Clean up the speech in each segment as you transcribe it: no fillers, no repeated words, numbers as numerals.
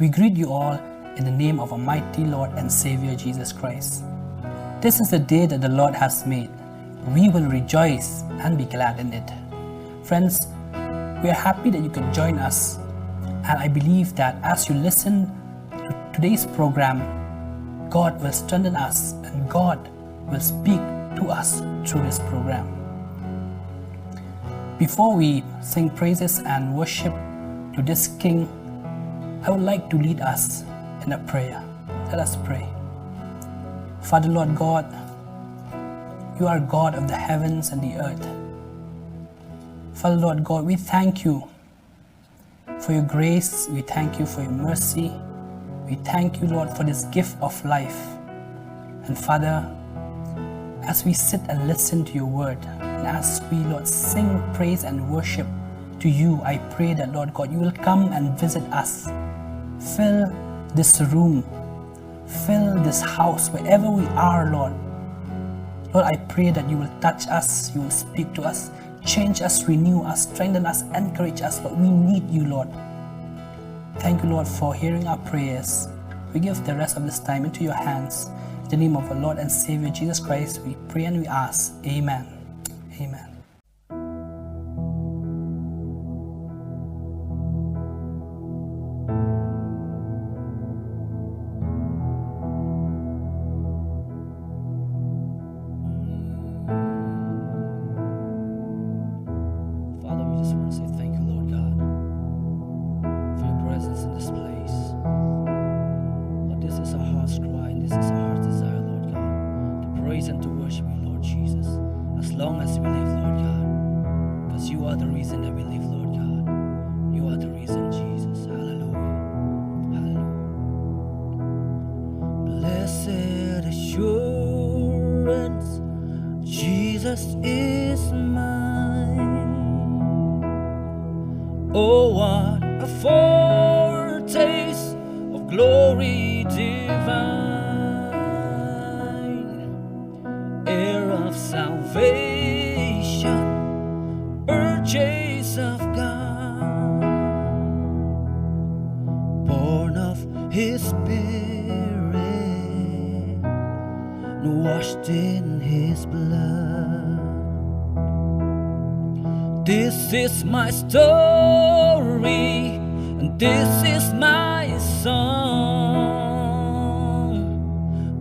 We greet you all in the name of our mighty Lord and Savior Jesus Christ. This is the day that the Lord has made. We will rejoice and be glad in it. Friends, we are happy that you can join us, and I believe that as you listen to today's program, God will strengthen us and God will speak to us through this program. Before we sing praises and worship to this King, I would like to lead us in a prayer. Let us pray. Father Lord God, you are God of the heavens and the earth. Father Lord God, we thank you for your grace. We thank you for your mercy. We thank you, Lord, for this gift of life. And Father, as we sit and listen to your word, and as we, Lord, sing praise and worship to you, I pray that, Lord God, you will come and visit us. Fill this room, fill this house, wherever we are, Lord. Lord, I pray that you will touch us, you will speak to us, change us, renew us, strengthen us, encourage us, Lord. We need you, Lord. Thank you, Lord, for hearing our prayers. We give the rest of this time into your hands. In the name of our Lord and Savior Jesus Christ, we pray and we ask. Amen. Amen. Father, we just want to say thank you, Lord God, for your presence in this place. Lord, this is our heart's cry and this is our heart's desire, Lord God, to praise and to worship you, Lord Jesus, as long as we live, Lord God, because you are the reason that we live, Lord God. You are the reason, Jesus. Hallelujah. Hallelujah. Blessed assurance, Jesus is mine. Oh, what a foretaste of glory divine, heir of salvation, purchase of God, born of His Spirit, washed in His blood. This is my story, and this is my song,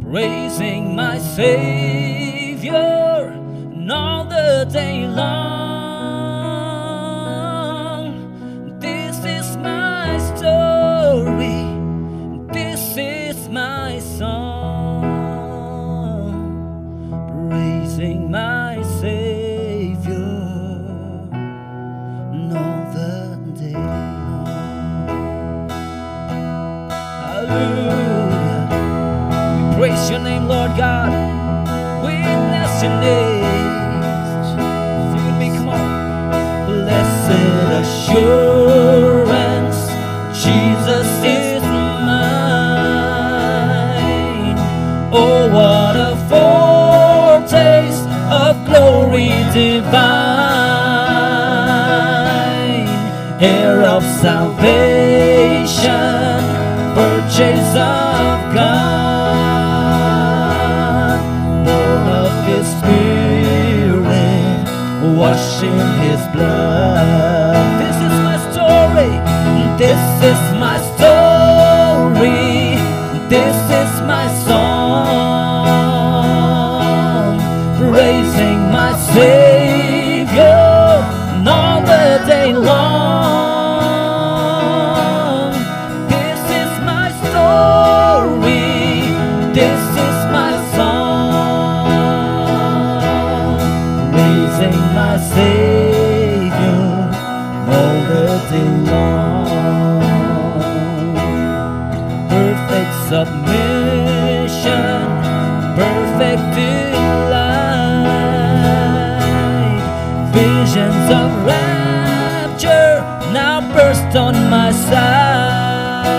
praising my Savior and all the day long. This is my story, this is my song, praising my Savior all the day long. Hallelujah. We praise your name, Lord God. We bless your name. Sing with me, come on. Blessed assurance, Jesus is mine. Oh, what a foretaste of glory divine, heir of salvation, purchase of God, born of His Spirit, washed in His blood. This is my story, this is my story, this is my song, praising my Savior all the day long. This is my story, this is my song, praising my Savior all the day long. Perfect submission, perfect delight, visions of rapture now burst on my side.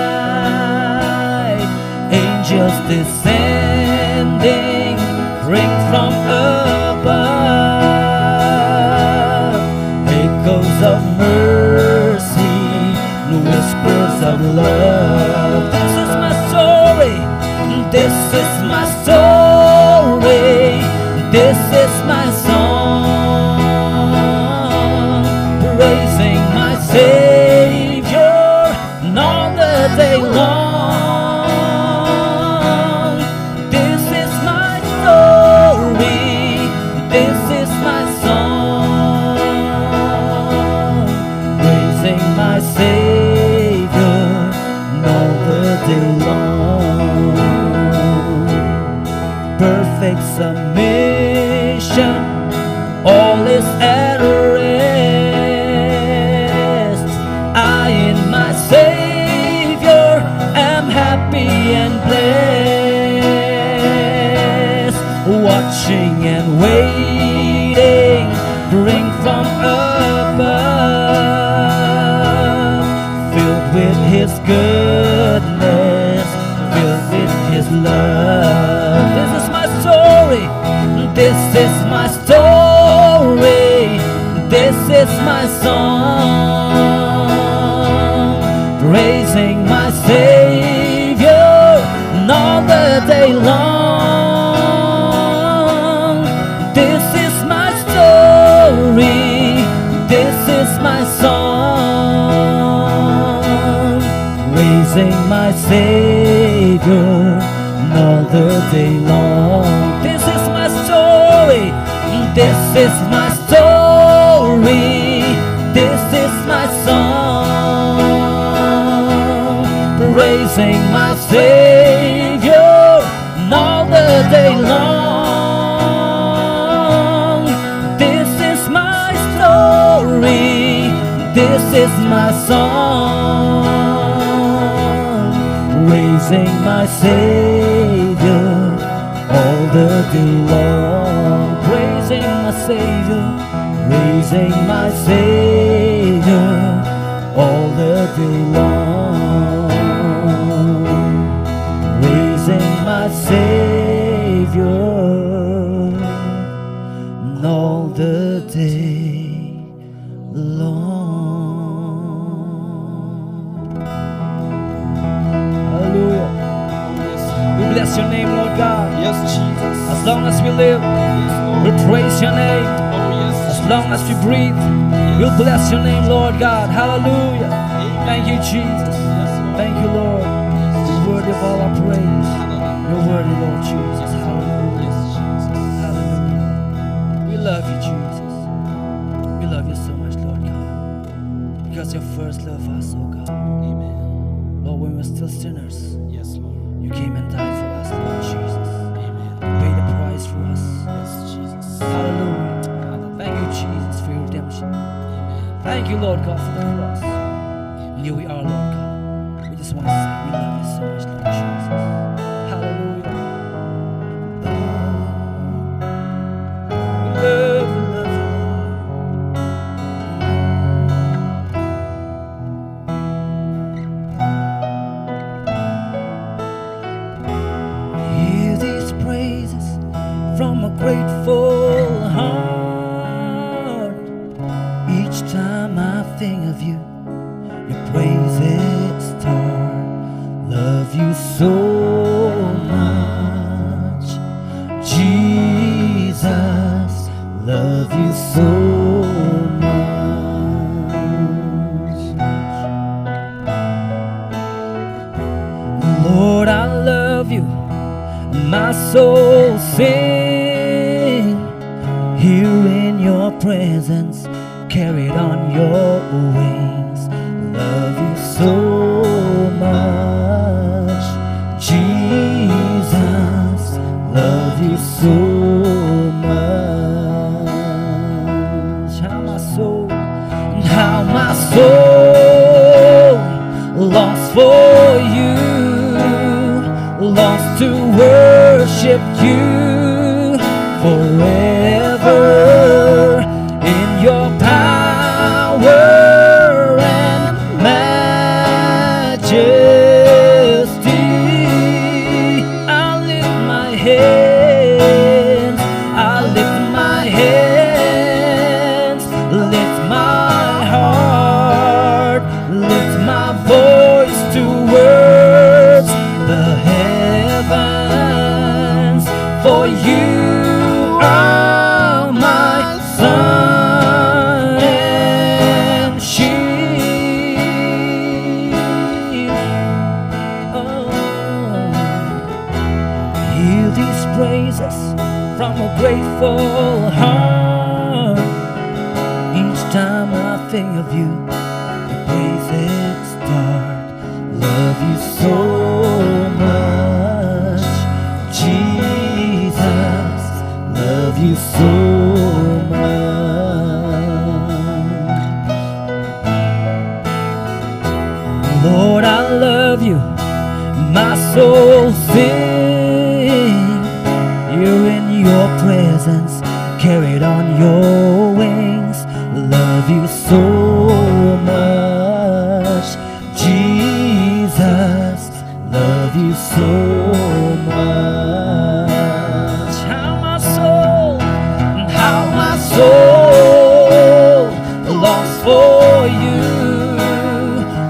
Angels descending, bring from above, echoes of mercy, no whisper riches of love. This is my story. This is my story. This is my song, praising my Savior all the day long. This is my story. This is my song, praising my Savior all the day long. Perfect submission, all is at rest. I in my Savior am happy and blessed. Watching and waiting, bring from above, filled with His goodness, filled with His love. This is my story. This is my story. This is my song, praising my Savior all the day long. This is my story. This is my song, praising my Savior all the day long. This is my story. This is my story. This is my song, praising my Savior all the day long. This is my story. This is my song, praising my Savior all the day long. Praising my Savior, praising my Savior all the day long. Praising my Savior all the day long. Hallelujah. We bless your name, Lord God. Yes, Jesus. As long as we live, we praise your name. Oh, yes. As long as we breathe, we'll bless your name, Lord God. Hallelujah. Thank you, Jesus. Thank you, Lord. You're worthy of all our praise. You're worthy, Lord Jesus. Hallelujah. Hallelujah. We love you, Jesus. We love you so much, Lord God. Because you first loved us, oh God. Amen. Lord, when we were still sinners, Yes, Lord. you came and died for us, Lord Jesus. Amen. You paid the price for us. Yes, Jesus. Hallelujah. Thank you, Jesus, for your redemption. Amen. Thank you, Lord God, for the cross. And here we are, Lord God. We just want to say we love you so much, Lord Jesus. Hallelujah. We love you, love you. Hear these praises from a grateful heart. Each time I think of you, your praises start. Love you so much, Jesus. Love you so much. Lord, I love you. My soul sing here in your presence, carried on your wings. Love you so much, Jesus. Love you so much. How my soul longs for you, longs to worship you forever in your power and majesty. I lift my hands, I lift my hands, lift my heart, lift my voice praises from a grateful heart. Each time I think of you, the praises start. Love you so much, Jesus. Love you so much. Lord, I love you. My soul sing. You're in your presence, carried on your wings. Love you so much, Jesus. Love you so much. How my soul longs for you,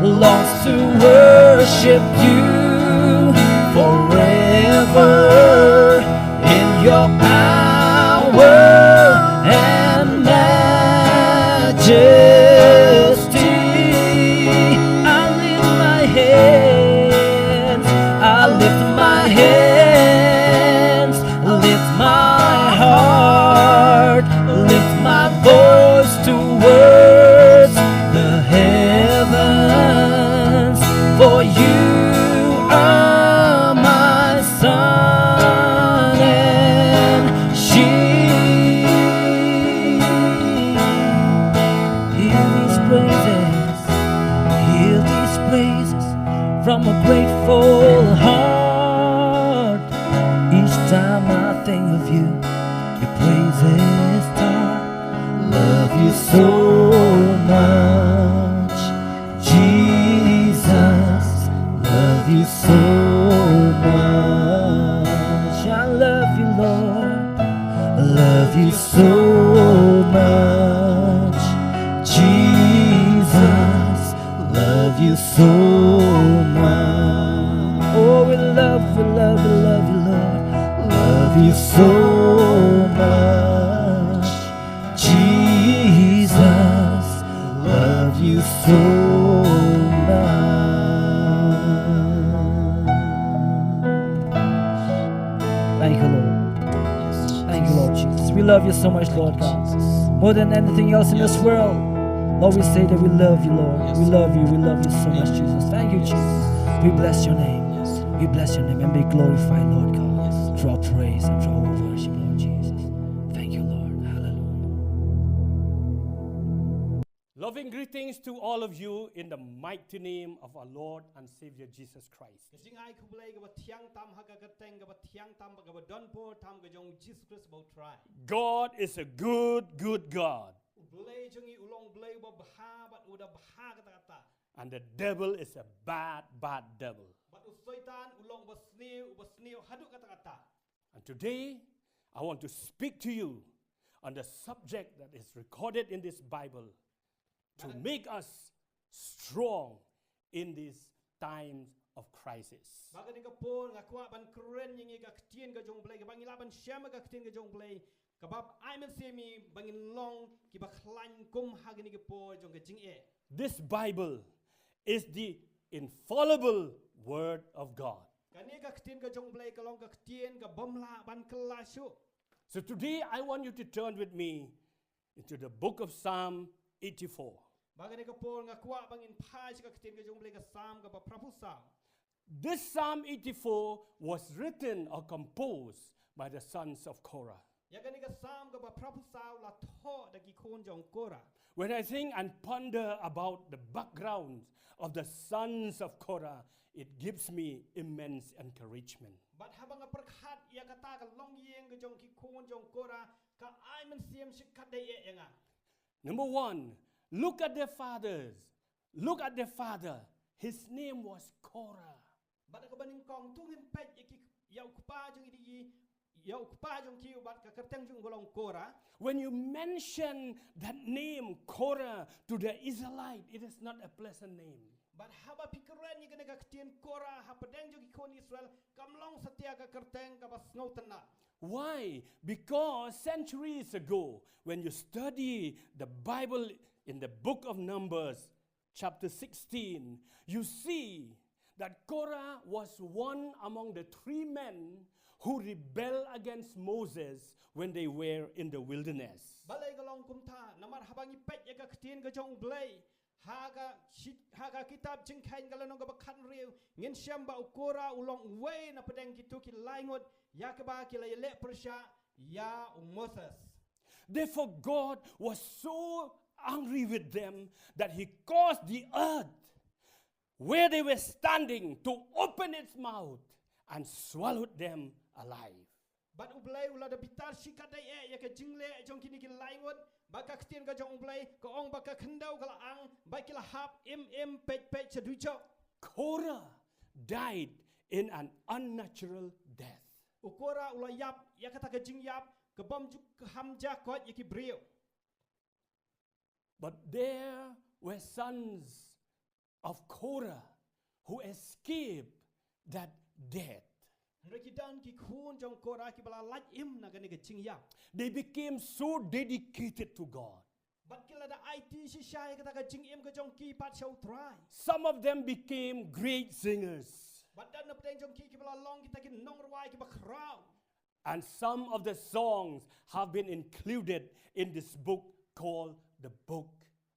longs to worship you forever in your power and majesty. I lift my hands, I lift my hands, lift my heart, lift my voice towards the heavens, for you are my sun and shield. Hear these praises, hear these praises from a grateful heart. Each time I think of you, your praises start. Love you so much, Jesus. Love you so much. I love you, Lord. Love you so much, Jesus. Love you so much. Oh, we love you, love you, love you, Lord. Love you so much, Jesus. Love you so much. Thank you, Lord. Thank you, Lord Jesus. We love you so much, Lord God. More than anything else in this world, Lord, we say that we love you, Lord. We love you so much, Jesus. Thank you, Jesus. We bless your name. We bless your name and be glorified, Lord God, through our praise and through our worship, Lord Jesus. Thank you, Lord. Hallelujah. Loving greetings to all of you in the mighty name of our Lord and Savior Jesus Christ. Jing ai kublai ga bathiang tam ha ga teng ga bathiang tam ga don po tam ga jong Jesus Christ bo try. God is a good, good God, Blai jong I ulong blai bo bha bat uda bha ga ta. and the devil is a bad, bad devil. Bat usaitan ulong basniu hadu ga ta. And today, I want to speak to you on the subject that is recorded in this Bible to make us strong in these times of crisis. Baga ni ga po nga kwa ban kren yingi ga ktien ga jong blai ga bangila ban syama ga ktien ga jong blai ka bab ai man semi bangin long ki ba khlan kum ha ga ni ga po jong ga jing e. This Bible is the infallible Word of God. Kani ga ktien ga jong blai ka long ga ktien ga bomla ban klashu. So today, I want you to turn with me into the book of Psalm 84. Baga ni ka po nga kwa bangin phai ga ktien ga jong blai ga sam ga ba prapu sam. This Psalm 84 was written or composed by the sons of Korah. Yagani ga sam ga ba prapu sam la tho da gi khon jong kora. When I think and ponder about the background of the sons of Korah, it gives me immense encouragement. But habang nga perkhat ya kata ka long yeng ga jong ki khon jong kora ka ai man siam sikat dai e nga. Number one, look at their fathers. Look at their father. His name was Korah. But ka baning kong tungin pet ki yaw pa jong idi yaw pa jong ki bat ka kerteng jong golong kora. When you mention that name, Korah, to the Israelite, it is not a pleasant name. But haba pikeran ni ga ktien kora ha pedeng jong ki khon Israel kamlong setia ka kerteng ka bas ngautan na. Why? Because centuries ago, when you study the Bible in the book of Numbers, chapter 16, you see that Korah was one among the 3 men who rebelled against Moses when they were in the wilderness. Balai galong kumta namar habangi pet ya ka ktien ga jong blay haga kitab jingkain galano ga bakhan riu ngin syamba ukora ulong way na pedang gitu ki laingot ya ka ba ki le persya ya Moses. Therefore God was so angry with them that he caused the earth where they were standing to open its mouth and swallowed them alive. Bat ublay ula da bitar sikadai ya ka jingle jong kini ki laingot baka ktien ga jong ublay ko ong baka khendau kala ang bakila hap im pet sedujo. Korah died in an unnatural death. Ukora ula yap ya kata ka jing yap ke bom juk hamja kot ya ki brio. But there were sons of Korah who escaped that death. Rekidan ki khun jong Korah ki bala laj im na gani ka jing yap. They became so dedicated to God. Bat kila da IT si syai kata ka jing im ka jong ki pat show try. Some of them became great singers. Bat dan na pedang jong ki bala long kita ki nong rwai ki ba crowd. And some of the songs have been included in this book called the Book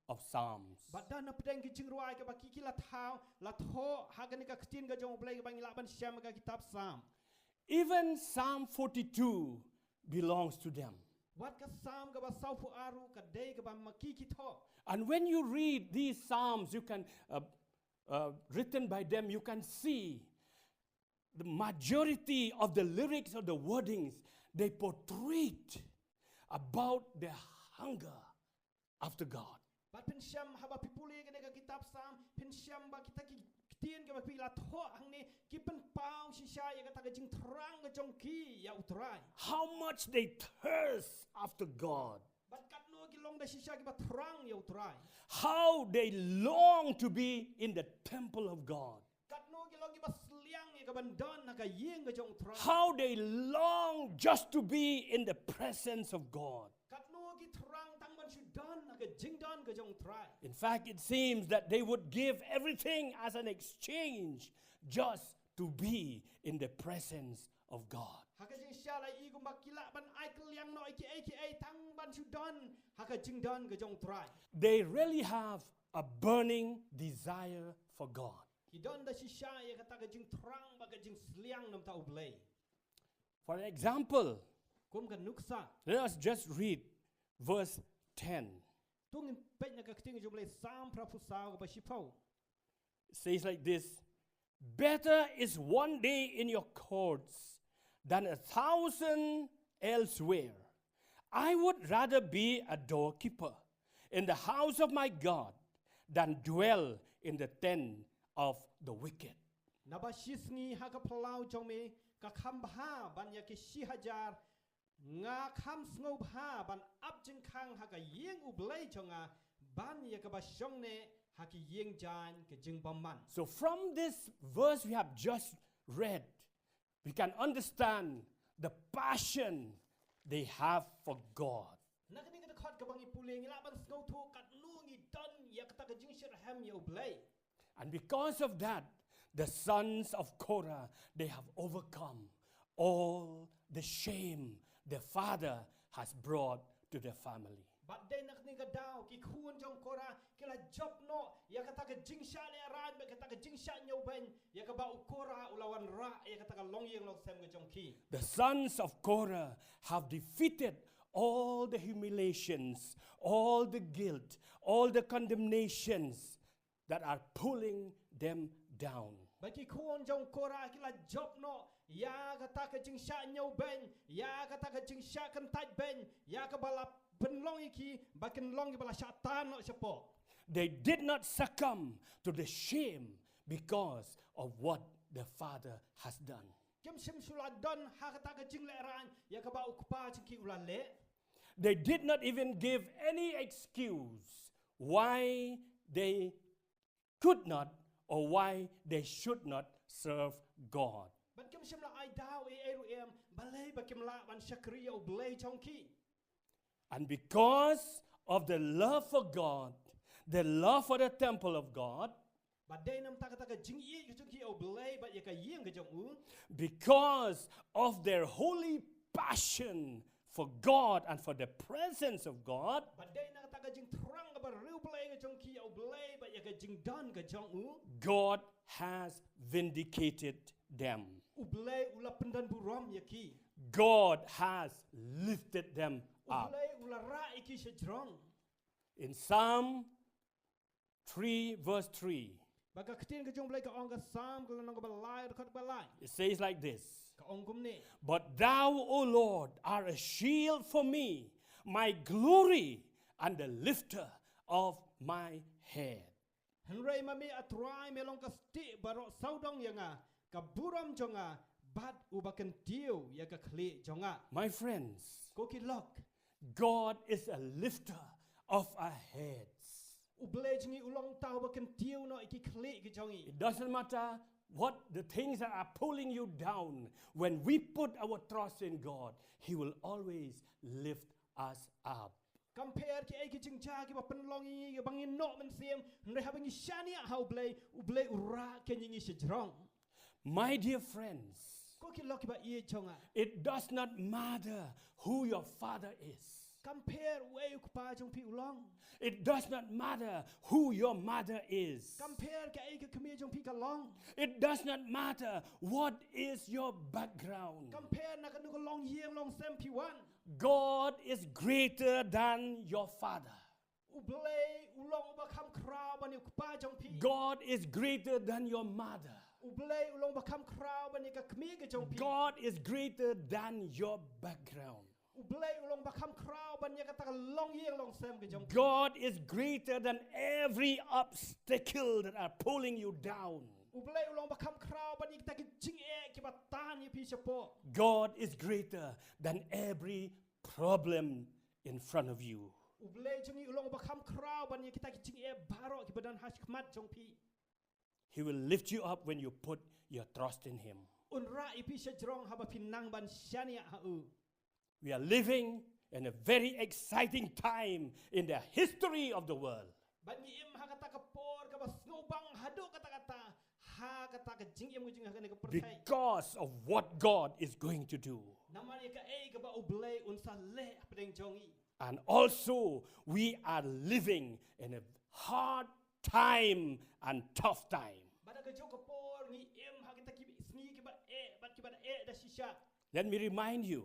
of Psalms. Bat dan na pedang ki jing rwai ki ba ki la thao la tho ha gani ka ktien ka jong blai ka bangila ban syam ka kitab Psalm. Even Psalm 42 belongs to them. Wat ka Psalm ka ba sau fu aru ka dei ka ba maki ki tho. And when you read these Psalms, you can written by them, you can see the majority of the lyrics or the wordings, they portrayed about their hunger after God. Bat pen syam haba pipuli ka ka kitab Psalm pen syam ba kita ki tien ka ba pi la tho ang ni ki pen pau si syai ka ta ka jing terang ka jong ki ya utrai. How much they thirst after God. Bat kat no ki long da si syai ki ba terang ya utrai. How they long to be in the temple of God. Kat no ki long ki ba sliang ya ka ban don na ka yeng ka jong utrai. How they long just to be in the presence of God. Kat no ki terang tang ban su don na ka jing don ka jong utrai. In fact, it seems that they would give everything as an exchange just to be in the presence of God. Haka jing sya la i gum ba kila ban ai kliang no ai tang ban su don haka jing don ka jong utrai. They really have a burning desire for God. Ki don da si syai ka ta ka jing terang ba ka jing sliang nam ta ublay. For example, Kum ka nuksa let us just read verse 10. tung pet na ka ktien ka jong blay Psalm prapu sao ka ba si pau. It says like this: better is one day in your courts than 1,000 elsewhere. I would rather be a doorkeeper in the house of my God than dwell in the tent of the wicked. Naba shisngi haka palau jong me ka kham bha ban ya ki si hajar nga kham sngo bha ban ap jing khang haka yeng ublay jonga ban ya ka ba shong ne haki yeng jan ke jing bamman. So from this verse we have just read, we can understand the passion they have for God. Nakani ka khot ka bang ipuling ila ban sngo thu kat nungi don ya ka ta ka jing shir ham ya ublay. And because of that, the sons of Korah, they have overcome all the shame their father has brought to their family. But then nakni ka daw ki khun jong Korah kila job no ya ka ta ka jing sha le ran ba ka ta ka jing sha nyo ben ya ka ba ukora ulawan ra ya ka ta ka long yeng lok sem ka jong ki. The sons of Korah have defeated all the humiliations, all the guilt, all the condemnations that are pulling them down. Bagi khun jong Korah kila job no ya ka ta ka jing sha nyo ben ya ka ta ka jing sha kan tat ben ya ka bala ben long iki bakin long ki bala sha tan no sepo. They did not succumb to the shame because of what their father has done. Kim sim sula don ha ka ta ka jing le ran ya ka ba ukpa jing ki ulan le. They did not even give any excuse why they could not or why they should not serve God. Ban kim sim la ai daw e eru em balai ba kim la ban shakriya ublay jong ki. And because of the love for God, the love for the temple of God, Ba dai nam ta ka jing ye jong ki ka yeng ka jong u because of their holy passion for God and for the presence of God, badai na ta ka jing trang ka ba riu blai ka jong ki au blai ba ya ka jing don ka jong u God has vindicated them. u blai u la pendan bu rom ya ki God has lifted them u up. blai u la ra iki se jrong In Psalm 3 verse 3, ba ka ktin ka jong blai ka ong ka sam ka long ka ba lai ka ba lai it says like this: ka ong kum ni But thou, O Lord, are a shield for me, my glory, and the lifter of my head. Henry mami atrai melong ka sti baro saudong yanga ka buram jonga bat ubakan tiu ya ka kli jonga My friends, ko ki lok God is a lifter of our heads. uble jingi ulong tau bakan tiu no iki kli ki jongi It doesn't matter what the things that are pulling you down. When we put our trust in God, He will always lift us up. compare ki ai ki jing cha ki ba pen long yi ki bangin no men siem Henry ha bangi shania how blay uble ura ken yingi se jrong My dear friends, ko ki lok ba ye jonga it does not matter who your father is. compare way ku pa jong pi ulong It does not matter who your mother is. compare ki ai ki kemi jong pi ka long It does not matter what is your background. compare na ka nu ko long yeng long sem pi wan God is greater than your father. ublay ulong ba kham kraw ba ni pa jong pi God is greater than your mother. ublay ulong ba kham kraw ba ni ka kmi ka jong pi God is greater than your background. ublay ulong ba kham kraw ba ni ka ta long yeng long sem ka jong pi God is greater than every obstacle that are pulling you down. ublay ulong ba kham kraw ba ni ta ki jing e ki ba ta ni pi chapo God is greater than every problem in front of you. ublay jingi ulong ba kham kraw ba ni ki ta ki jing e baro ki badan hash khmat jong pi He will lift you up when you put your trust in Him. unra ipi se jrong ha ba pinang ban shania ha u We are living in a very exciting time in the history of the world. ban ni im ha ka ta ka por ka ba snobang hadu ka ta ha ka ta ka jing em jing ha ka ni ka pertai Because of what God is going to do. namani ka e ka ba ublay unsa le apdeng jongi And also, we are living in a hard time and tough time. bada ka jong ka por ni im ha kita ki sni ki ba e bat ki ba e da shisha Let me remind you,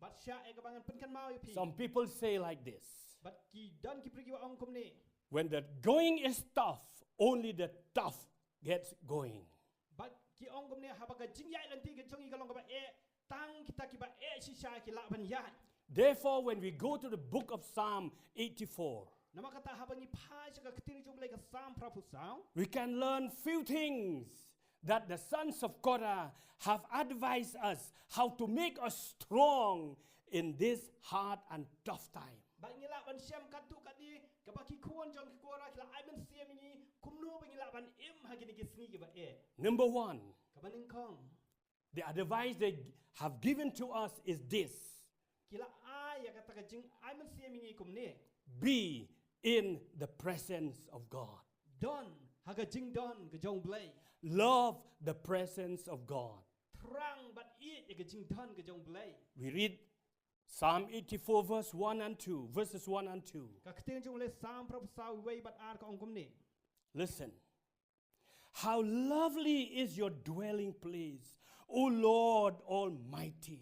bat sha e ka bangan pen kan mau ya pi some people say like this: bat ki dan ki pergi wa ong kum ni when the going is tough, only the tough gets going. bat ki ong kum ni ha ba ka jing yai lan ti ka jongi ka long ka ba e tang kita ki ba e shisha ki la ban ya Therefore, when we go to the book of Psalm 84, nama kata ha bangi pha ka ketiri jong le ka sam prapu sao we can learn few things that the sons of Korah have advised us how to make us strong in this hard and tough time. ba ngila ban siam katu ka ni ka ba ki kuon jong ki kora ki la ai ban siam ni kum no ba ngila ban im ha gini ki sni ki ba e Number one, ka ban ning kong the advice they have given to us is this: kila ai ya kata ka jing ai ban siam ni kum ni be in the presence of God. don ha ka jing don ka jong blai Love the presence of God. trang bat i ya ka jing don ka jong blai We read Psalm 84 verses 1 and 2. ka ketiri jong le sam prapu sao wei bat ar ka ong kum ni Listen. How lovely is your dwelling place, O Lord Almighty.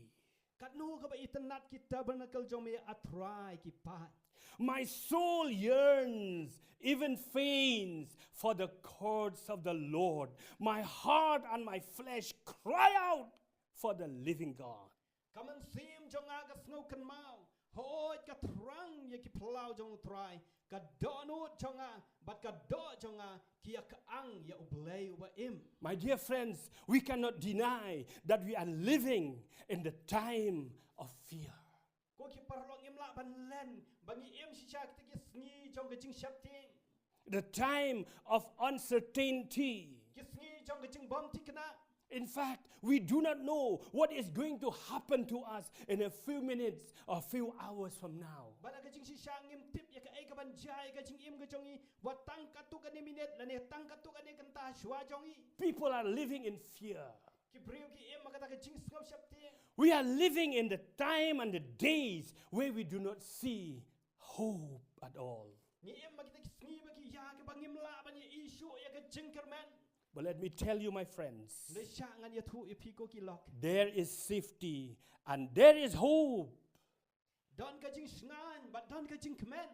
kat nu ka ba itanat ki tabernacle jong me atrai ki pat My soul yearns, even faints, for the courts of the Lord. My heart and my flesh cry out for the living God. kaman sim jong aga snow kan mau hoi ka trang ye ki plau jong trai ka do nu jong a bat ka do jong a ki ka ang ya ublay wa im My dear friends, we cannot deny that we are living in the time of fear. ko ki parlong im la ban len bangi im si cha ki ki sni jong ka jing shap ting The time of uncertainty. ki sni jong ka jing bom ti kana In fact, we do not know what is going to happen to us in a few minutes or few hours from now. bana ka jing si sha ngim tip ya ka ai ka ka ban jai ka jing im ka jongi wa tang ka tu ka ni minute la ne tang ka tu ka ni kan ta shwa jongi People are living in fear. ki brio ki im ka ta ka jing skop shap te We are living in the time and the days where we do not see hope at all. ni im ma ki ta sngi ba ki ya ka bangim la ba ni issue ya ka jing kerman But let me tell you, my friends, le sha ngan ya thu pi ko ki lok there is safety and there is hope don ka jing sngan but don ka jing kmen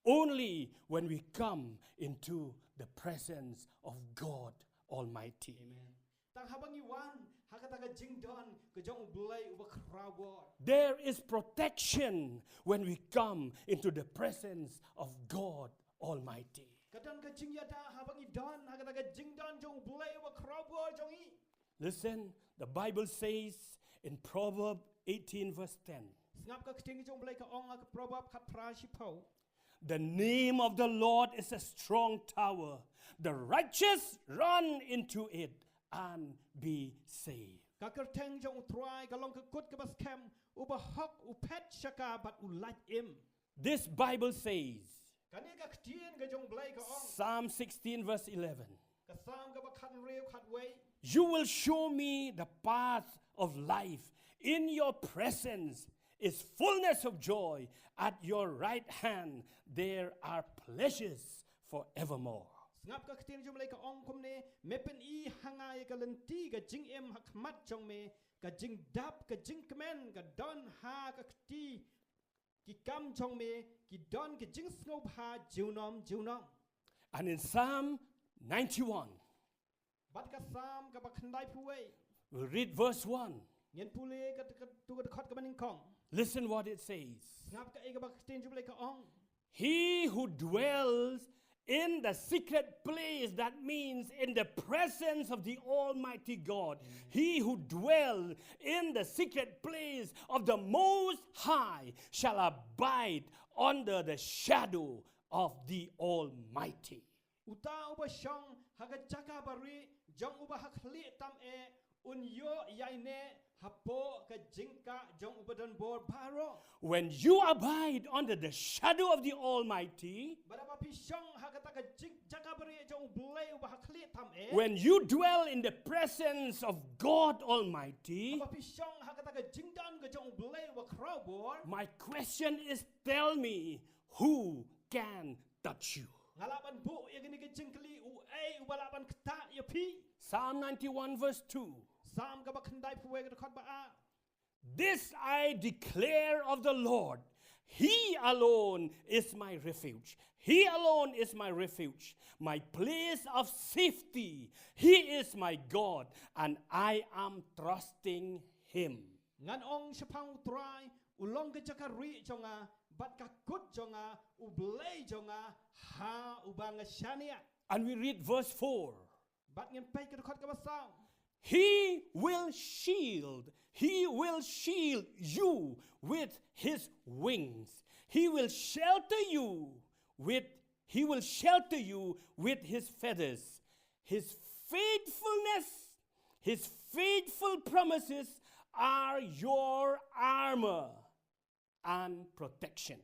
only when we come into the presence of God Almighty. amen tang habangi wan ha ka ta ka jing don ka jong blai u ba khra bo There is protection when we come into the presence of God Almighty. ka don ka jing ya da habangi don ha ka ta ka jing don jong blai u ba khra bo jongi Listen, the Bible says in Proverbs 18 verse 10, ngap ka kting jong blai ka ong ka probab khat pra shi pho the name of the Lord is a strong tower. The righteous run into it and be saved. ka kerteng jong try ka long ka kut ka bas kem u ba hok u pet shaka bat u lat im This Bible says, ka ni ka ktien ka jong blai ka ong Psalm 16 verse 11, ka sam ka ba khat reu khat wei you will show me the path of life. In your presence is fullness of joy. At your right hand there are pleasures forevermore. ngap ka ktien jong blai ka ong kum ne me pen I hangai ka lenti ka jing em hak mat jong me ka jing dap ka jing kmen ka don ha ka kti ki kam jong me ki don ka jing snop ha jiunom And in Psalm 91, bat ka sam ka ba khandai phuwei we'll read verse 1. ngen pule ka tu ka khot ka baning kong Listen what it says. ngap ka e ka ba ktien jong blai ka ong He who dwells in the secret place, that means in the presence of the Almighty God. He who dwells in the secret place of the Most High shall abide under the shadow of the Almighty. uta uba shong haga jaka bari jong uba hakli tam e un yo yaine hapo ka jingka jong uba don bor baro When you abide under the shadow of the Almighty, baraba pi shong haga ta ka jing jaka bari jong blai uba hakli tam e when you dwell in the presence of God Almighty, baraba pi shong haga ta ka jing dan ka jong blai uba khrau bor my question is, tell me, who can touch you? ngalaban bu ya gini ka jingkli u ai uba laban kta ya pi Psalm 91 verse 2. sam ka ba khandai phuwe ka khot ba a This I declare of the Lord. He alone is my refuge. He alone is my refuge, my place of safety. He is my God, and I am trusting Him. ngan ong shapang try ulong ka jaka ri jonga bat ka kut jonga u blai jonga ha ubang shania And we read verse 4. bat ngin pai ka khot ka basang He will shield you with His wings. He will shelter you with His feathers. His faithful promises are your armor and protection.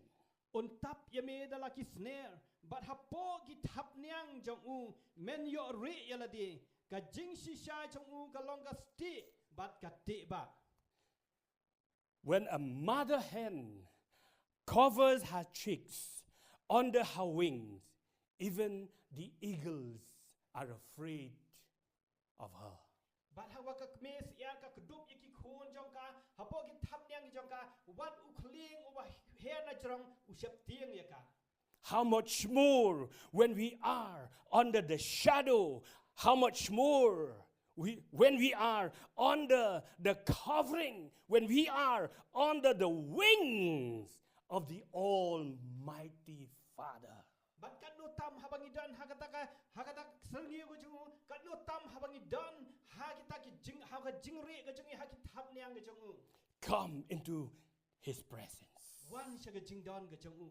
un tap yame da la ki snare bat hapo ki thap nyang jong u men yo ri yaladi ka jing shi sha jong u ka long ka sti bat ka ti ba When a mother hen covers her chicks under her wings, even the eagles are afraid of her. bat hawa ka mes ya ka kdup yaki khun jong ka hapo ki thap nyang jong ka wat u khling u ba her na jong u shap tiang ya ka How much more when we are under the shadow? How much more when we are under the covering, when we are under the wings of the Almighty Father? bat kan no tam habangi dan hakata sergi ko jung kan no tam habangi dan hakita ki jing haka jingri ka jung haki thap nyang ka jung Come into His presence. wan sha ka jing dan ka jung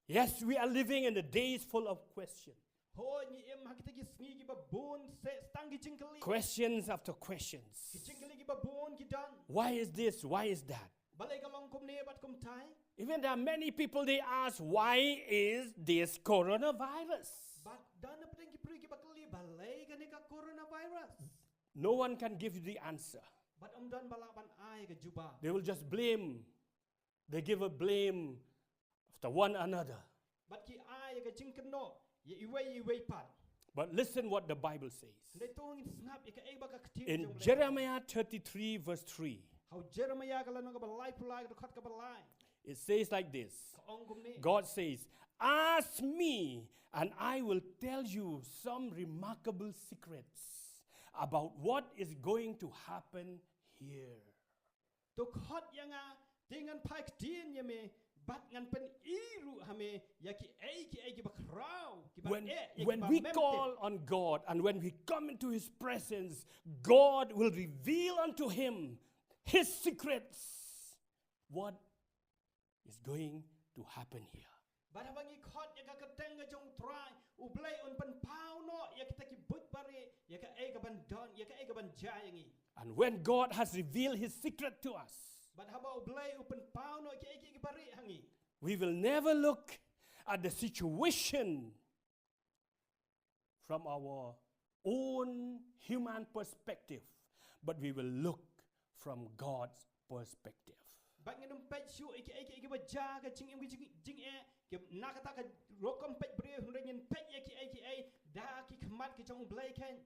Yes, we are living in the days full of questions. ho ni em hakita ki sngi ki ba bon se stang ki jingkali Questions after questions. ki jingkali ki ba bon ki dan Why is this? Why is that? balai ka long kum ne bat kum tai Even there are many people they ask, why is this coronavirus? But dan na pedang ki pri ki bakli balai ka ni ka coronavirus. No one can give you the answer. But dan balaban ai ka juba. They will just blame. They give a blame to one another. But ki ai ka jingken no, ye iway pat. But listen what the Bible says. Ne tong snap ye ka ai ba ka ktin. In Jeremiah 33 verse 3, How Jeremiah ka lan ka balai pulai ka khat ka balai. it says like this. Ka ong kum ni. God says, ask me and I will tell you some remarkable secrets about what is going to happen here. To khat yang a tingan pai ktin ye me. But ngan pen iru hame ya ki ai ki ba kraw ki ba When we call on God and when we come into His presence, God will reveal unto him His secrets. What is going to happen here? But abangi khot ya ka kateng ga jong try u blai on pen pau no ya kita ki but bare ya ka ai ka ban don ya ka ai ka ban jayangi. And when God has revealed His secret to us, But haba u blai u pen pau no ki ai ki bare hangi. we will never look at the situation from our own human perspective, but we will look from God's perspective. Bang nganum pet shu ai ki ba ja ka jing em ki jing e ki na ka ta ka rokom pet bre hun ren pet ya ki ai da ki khmat ki jong blai ken.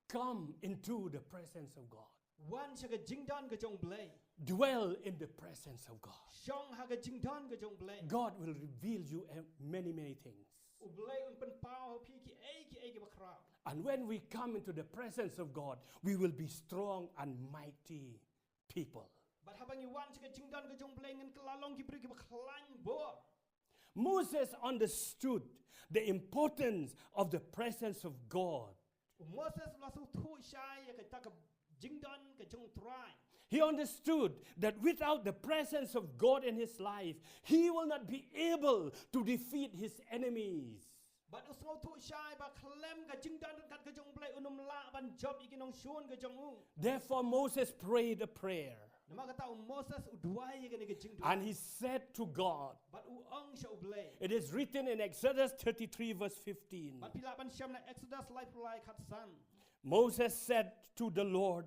Come into the presence of God. Wan sha ka jing don ka jong blai. Dwell in the presence of God. Shong ha ka jing don ka jong blai. God will reveal you many, many things. U blai un pen pau pi ki ai ki ba kraw. And when we come into the presence of God, we will be strong and mighty people. But habangi wan sha ka jing don ka jong blai ngan klalong ki bre ki ba khlan bo. Moses understood the importance of the presence of God. Moses lasu thu shai ya ka ta ka jing don ka jong try. He understood that without the presence of God in his life, he will not be able to defeat his enemies. But usngo thu shai ba klem ka jing don ka jong blai unum la ban job ikinong shun ka jong u. Therefore, Moses prayed a prayer. Nama kata Moses udwai ka ni ka jing don. And he said to God, But u ong sha u blai. it is written in Exodus 33 verse 15. But pila ban sham na Exodus life like khat san. Moses said to the Lord,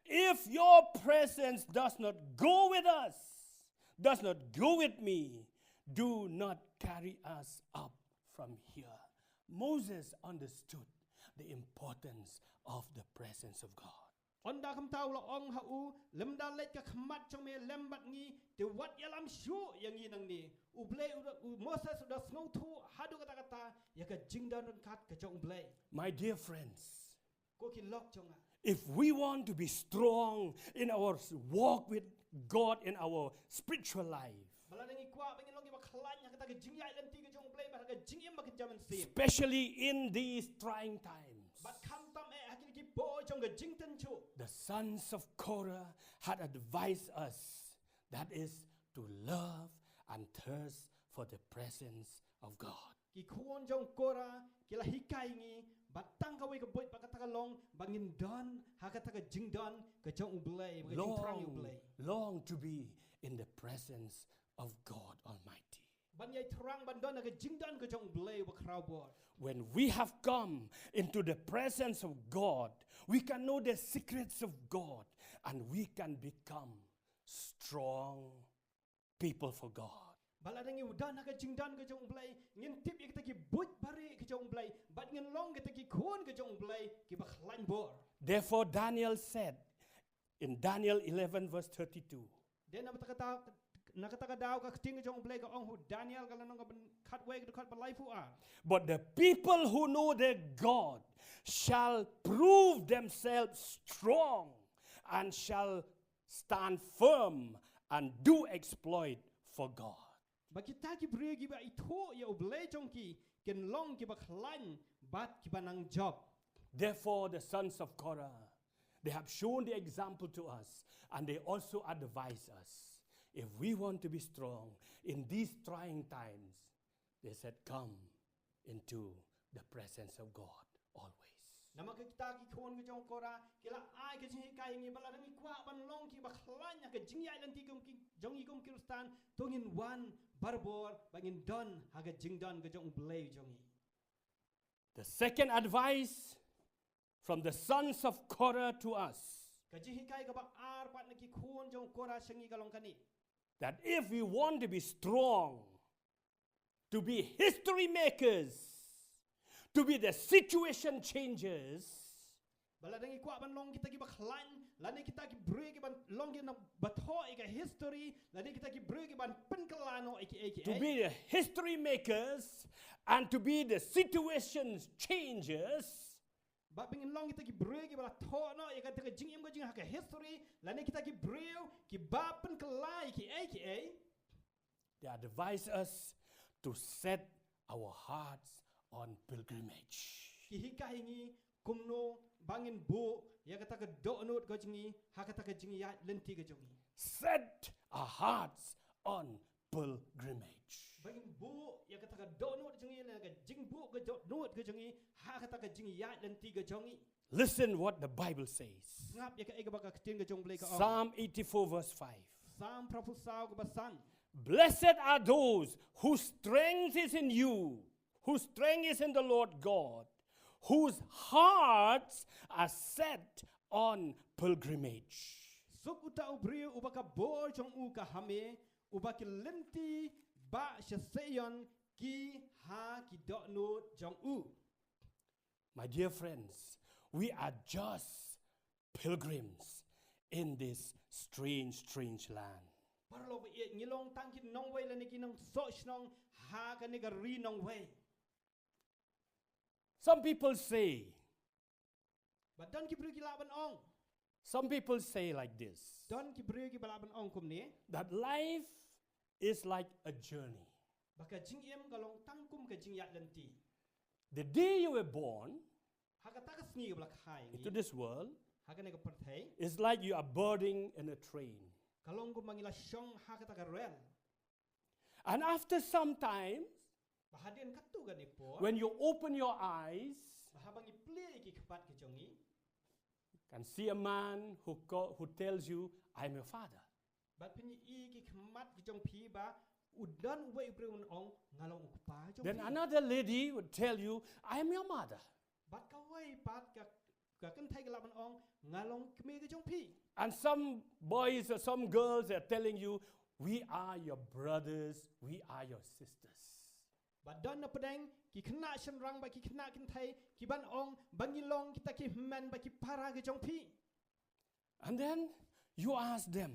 if your presence does not go with us, does not go with me, do not carry us up from here. Moses understood the importance of the presence of God. Onda kam tau lo ong ha u lem da let ka khmat chong me lem bat ngi te wat yalam shu yang ngi nang ni u blai u Moses da snow thu hadu kata kata ya ka jing don kat ka chong blai My dear friends, ko ki lok chong a. if we want to be strong in our walk with God in our spiritual life, Bala nang ikwa bangin long ki ba khlan ya kata ka jing yai len ti ka chong blai ba ka jing em ba ka jaman sim. especially in these trying times, But kam tam e hakil ki bo chong ka jing tan chu. the sons of Korah had advised us, that is, to love and thirst for the presence of God. Ki kuon jong kora ki la hikai ngi batang ka we ka boy ba ka ta long bangin don ha ka ta ka jing don ka chong u blai ba ka jing trang u blai. Long to be in the presence of God Almighty. Ban yai trang ban don ka jing don ka chong blai ba kraw bo. When we have come into the presence of God, we can know the secrets of God and we can become strong people for God. Bala nang yu dan ka jing don ka chong blai ngin tip ik ta ki but bare ka chong blai bat ngin long ka ta ki kuon ka chong blai ki ba khlan bo. Therefore, Daniel said in Daniel 11 verse 32, Den na ta ka daw ka ting ka chong blai ka ong hu Daniel ka lanong ka ban khat we ka khat ba lai fu a. but the people who know their God shall prove themselves strong and shall stand firm and do exploit for God. Ba kita ki bre ki ba itho ya oblay chong ki ken long ki ba khlan bat ki ba nang job. Therefore, the sons of Korah, they have shown the example to us and they also advise us. If we want to be strong in these trying times, they said, come into the presence of God always. Nama ka kita ki khon ka chong kora kila ai ka jing kai ngi bala nang kwa ban long ki ba khlan ya ka jing yai lan ti kum ki jong i kum kirstan tongin wan barbor bangin Dann haga jing Dann ga jong ublay jongi. The second advice from the sons of Korah to us, Kaji hikai ga ba ar pat naki khun jong Korah sengi galong kani. that if we want to be strong, to be history makers, to be the situation changers, Bala dangi kwa ban long kita ki baklan, lani kita ki bre ki ban long ki na batho ika history, lani kita ki bre ki ban penkelano to be the history makers, and to be the situation changers, Ba bingin long kita ki bre ki bala tho no ika ta jing im ga jing haka history, lani kita ki bre ki ba penkelai ki they advise us to set our hearts on pilgrimage. ki hika hingi kumno bangin bu ya kata ka do not ga jingi haka ta ka jingi ya lenti ga jongi. Set our hearts on pilgrimage. Bangin bu ya kata ka do not jingi na ga jing bu ga do not ga jongi haka ta ka jingi ya lenti ga jongi. Listen what the Bible says. Ngap ya ka ega ba ka tin ga jong blai ka Psalm 84 verse 5. Sam prapu saw ga basan. Blessed are those whose strength is in you, whose strength is in the Lord God, whose hearts are set on pilgrimage. Suk uta ubri ubaka bor jong u ka hame ubaki lenti ba shaseyon ki ha ki do not jong u. My dear friends, we are just pilgrims in this strange, strange land. Parlo ba iet ngilong tangkin nong way la niki nong soch nong ha ka ni ga ri nong way. Some people say, But don ki bri ki laban ong. some people say like this, Don ki bri ki balaban ong kum ni. that life is like a journey. Baka jing em galong tangkum ka jing yat lenti. The day you were born Haka takas ni ga blak hai into ni. this world Haka ni ga perthai. is like you are boarding in a train. Kalong ko mangila syong haka taka rel. And after some time, Bahadian katu ga ni po. when you open your eyes, Bahabang iple ki kapat ki jongi. you can see a man who tells you, I'm your father. Bat pinyi i ki kmat ki jong pi ba udan way bre un ong ngalong ukpa jong Then pi. another lady would tell you, I am your mother. Bat ka way pat ka kan thai ga laban ong ngalong kme ga jong pi. And some boys or some girls are telling you, we are your brothers, we are your sisters. Bat don na pedang ki kena shen rang ba ki kena kin thai ki ban ong bangilong kita ki men ba ki para ga jong pi. And then you ask them,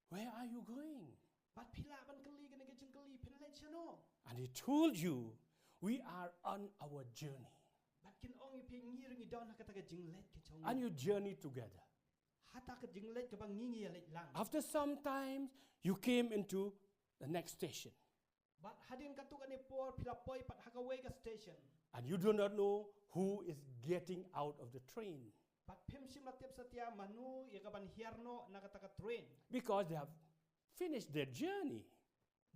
where are you going? Bat pila ban kali ga ga jeng kali pin let chano. And he told you, we are on our journey. Bat kin ong i pi ngir ngi don ka ta ga jeng let ki jong. And you journey together. Hata ka jeng let ka bang ngi let lang. After some time, you came into the next station. But hadin katuk ani por pila poi pat hakaway ka station. And you do not know who is getting out of the train. But pim sim latip satya manu yakaban hierno nakataka train. Because they have finished their journey.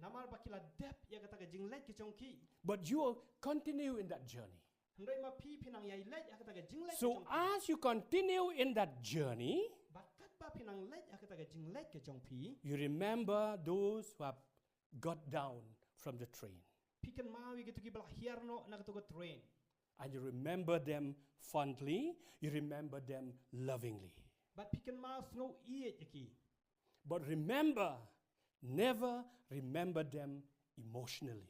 Namar bakila dep yakataka jinglet ki chongki. But you continue in that journey. Handai ma pi pinang yai let yakataka jinglet ki So chongki. as you continue in that journey, But kat pa pinang let yakataka jinglet ki chongpi. you remember those who have got down from the train. Pikan mawi gitu ki bala hierno nakatuka train. And you remember them fondly, you remember them lovingly. But pikan ma snow iet yaki. But remember, never remember them emotionally.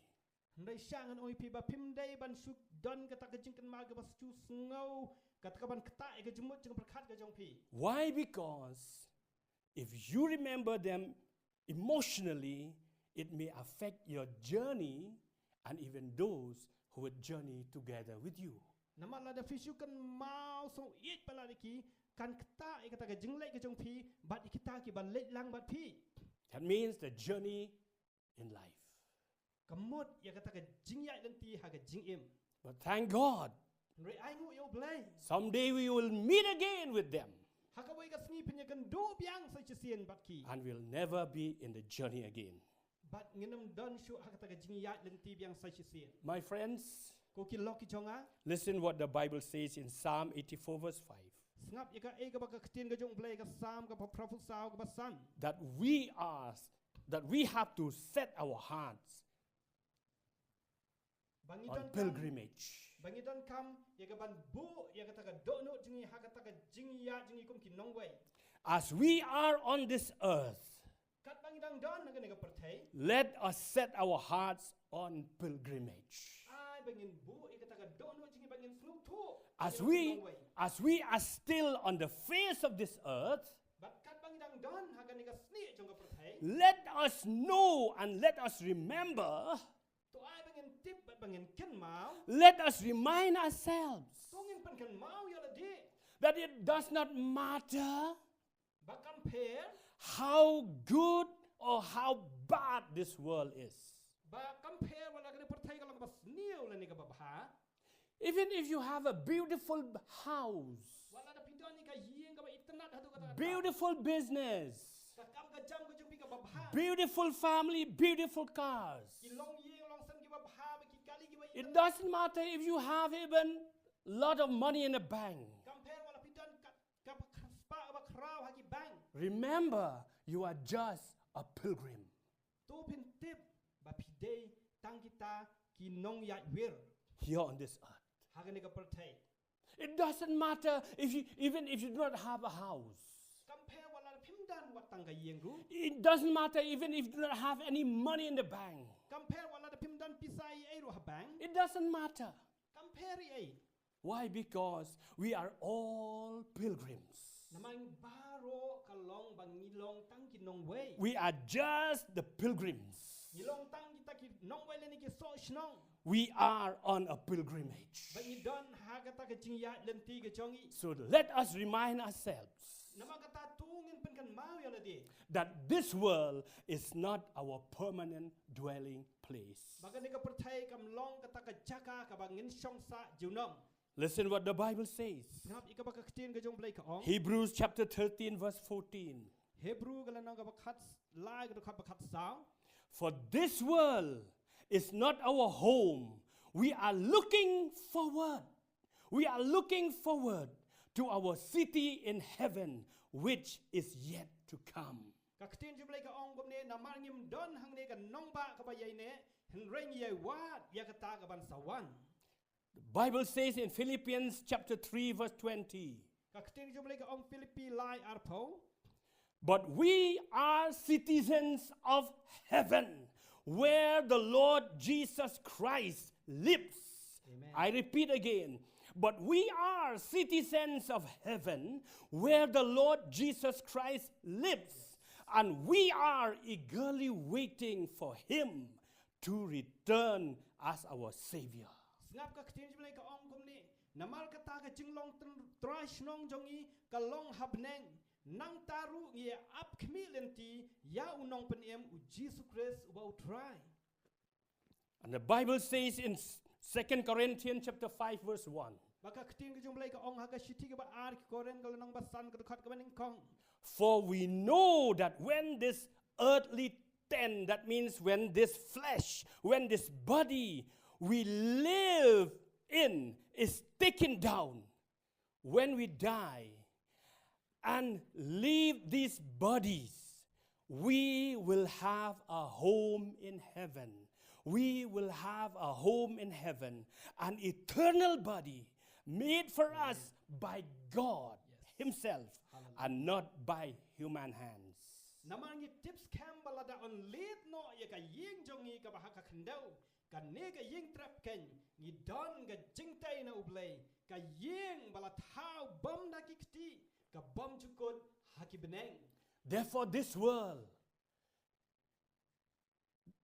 Handai syangan oi pi ba pim dai ban suk don kataka jingkan ma ga bas chu snow kataka ban kata ga jumut jeng perkat ga jongpi. Why? Because if you remember them emotionally, it may affect your journey and even those who would journey together with you. Nama lada fisu kan mau so it pala ki kan kata ikata ka jinglek ka jong pi bat kita ki ban let lang bat pi. That means the journey in life. Kamot ya kata ka jingya lenti ha ka jingim. But thank God, Re ai ngu yo blai. someday we will meet again with them Ha ka wai ka sni pinya kan do biang sa chesien bat ki. and we'll never be in the journey again. Bat nginam don shu ha kata ka jingya lenti biang sa chesien. My friends, Ko ki lok ki jonga listen what the Bible says in Psalm 84 verse 5. ngap ya ka e ka ba ka ktin ka jong blai ka sam ka prophet saw ka basan. That we are that we have to set our hearts Bangi on don kam, pilgrimage. bangi don kam, ya ka ban bu, ya ka taga dono jingi ha ka taga jingi ya jingi kum ki nong wei. As we are on this earth, Kat bangi dang don na ka pertai. let us set our hearts on pilgrimage. Ai bangin bu, ya ka taga dono jingi bangin flu tu. As we are still on the face of this earth, Bat kat bangi dang don ha ka sni jong ka pertai. let us know and let us remember, Tu ai bangin tip bat bangin ken mau. let us remind ourselves Tungin pan ken mau ya la di. that it does not matter Ba compare, how good or how bad this world is. ba compare wala ka pertai ka lang ba sniu la ni ka babha. Even if you have a beautiful house, Wala na pidon ni ka ying ka ba itnat hadu ka taga. beautiful business, Ka kam ka jam ka jung pi ka babha. beautiful family, beautiful cars. Ilong ying long san ki babha ba ki kali ki ba It doesn't matter if you have even a lot of money in the bank. compare wala pidon ka spa ba kraw ha ki bang. Remember, you are just a pilgrim. Tu pin tip ba pidei tang kita ki nong ya wir. Here on this earth. Ha ka ni ka pertai. It doesn't matter even if you do not have a house. Compare wala pimdan wat tang ka ying ru. It doesn't matter even if you do not have any money in the bank. Compare wala pimdan pisai ai ru ha bang. It doesn't matter. Compare ai. Why? Because we are all pilgrims. Namang baro kalong bang nilong tang ki nong wei. We are just the pilgrims. Nilong tang kita ki nong wei le ni ki so shnong. We are on a pilgrimage. Bang ni don ha ka ta ka jing ya lenti ka chongi. So let us remind ourselves Nama kata tungin pen kan mau ya la di. that this world is not our permanent dwelling place. Baka ni ka pertai kam long kata ka jaka ka bangin syong sa junom. Listen what the Bible says. Ngap ika baka ketin ka jong play ka ong. Hebrews chapter 13 verse 14. Hebrew ka lanang ka bakat lai ka kat bakat sao. For this world is not our home. We are looking forward. We are looking forward to our city in heaven, which is yet to come. Ka ketin jong play ka ong gom ne namar ngim don hang ne ka nong ba ka ba yai ne. Hen reng ye wat ya kata ka ban sawan. The Bible says in Philippians chapter 3 verse 20. Ka ketin jong play ka ong Philippi lai arpo. But we are citizens of heaven, where the Lord Jesus Christ lives. Amen. I repeat again. But we are citizens of heaven, where the Lord Jesus Christ lives. And we are eagerly waiting for him to return as our Savior. Ngap ka ketin jong play ka ong gom ne. Namar kata ka jing long trash nong jongi ka long habneng. Nang taru ngia ap kmi lenti ya unong penem u Jesus Christ u bau try. And the Bible says in 2 Corinthians chapter 5 verse 1. Baka ketin ka jong play ka ong ha ka shiti ka ba ar ki koren ka lanang basan ka dekat ka baning kong. For we know that when this earthly tent, that means when this flesh, when this body we live in is taken down, when we die and leave these bodies, we will have a home in heaven. We will have a home in heaven, an eternal body made for us by God himself and not by human hands. Namang tips kam balada on lead no ya ka ying jongi ka ba ha ka kendau. Ka ne ka ying trap ken ni don ka jingtai na ublay. Ka ying bala tau bom na kikti. Ka bom jukod haki beneng. Therefore, this world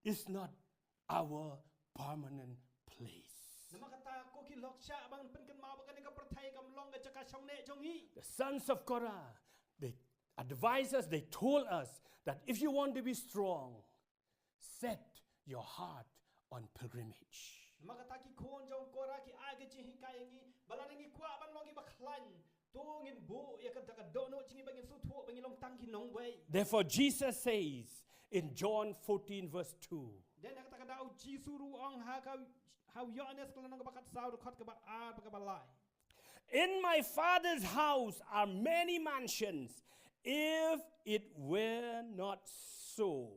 is not our permanent place. Nama kata ko ki lok sya bang pen kan mau ba ka pertai kam long ka jaka syong ne jongi. The sons of Korah, they advised us, they told us that if you want to be strong, set your heart on pilgrimage. Nama kata ki kon jong kora ki aga chi hikai ngi bala ngi kwa ban long ki baklan. Tungin bu ya ka taka dono chingi bangin su thuo bangin long tang ki nong wei. Therefore, Jesus says in John 14 verse 2, Dan nak taka dau ji suru ong ha ka how yones kala nang bakat sau de khot ka ba ar ba ka balai. in my Father's house are many mansions. If it were not so,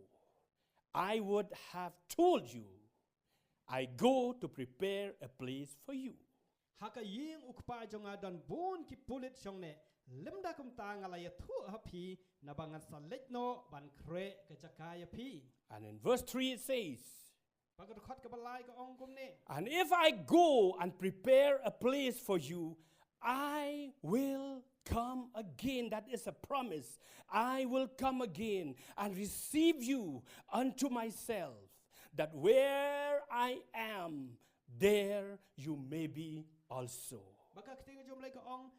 I would have told you, I go to prepare a place for you. Haka ying ukpa jonga don bun ki pulit jong ne lemda kum ta ngalaya thu hapi na bangan salet no ban kre ke jakaya pi. And in verse 3 it says, Bagat khot ka balai ka ong kum ne. and if I go and prepare a place for you, I will come again. That is a promise. I will come again and receive you unto myself, that where I am, there you may be also. Baka ketinga jom lai ka ong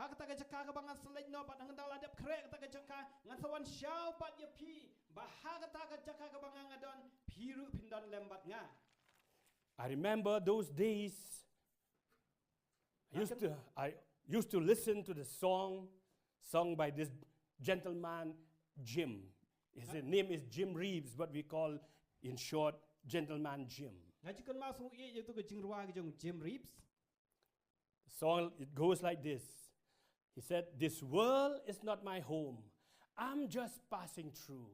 haka ta ka jaka ka bangan salet no pat hang dal adap kre ka ta ka jaka ngan sawan syau pat ya pi ba haka ta ka jaka ka bangan ngadon piru pindon lembat nga. I remember those days. I used to listen to the song sung by this gentleman, Jim. His name is Jim Reeves, but we call in short Gentleman Jim. Ngaji kan masuk ye tu ka jingruwa ka jong Jim Reeves. The song, it goes like this. He said, this world is not my home. I'm just passing through.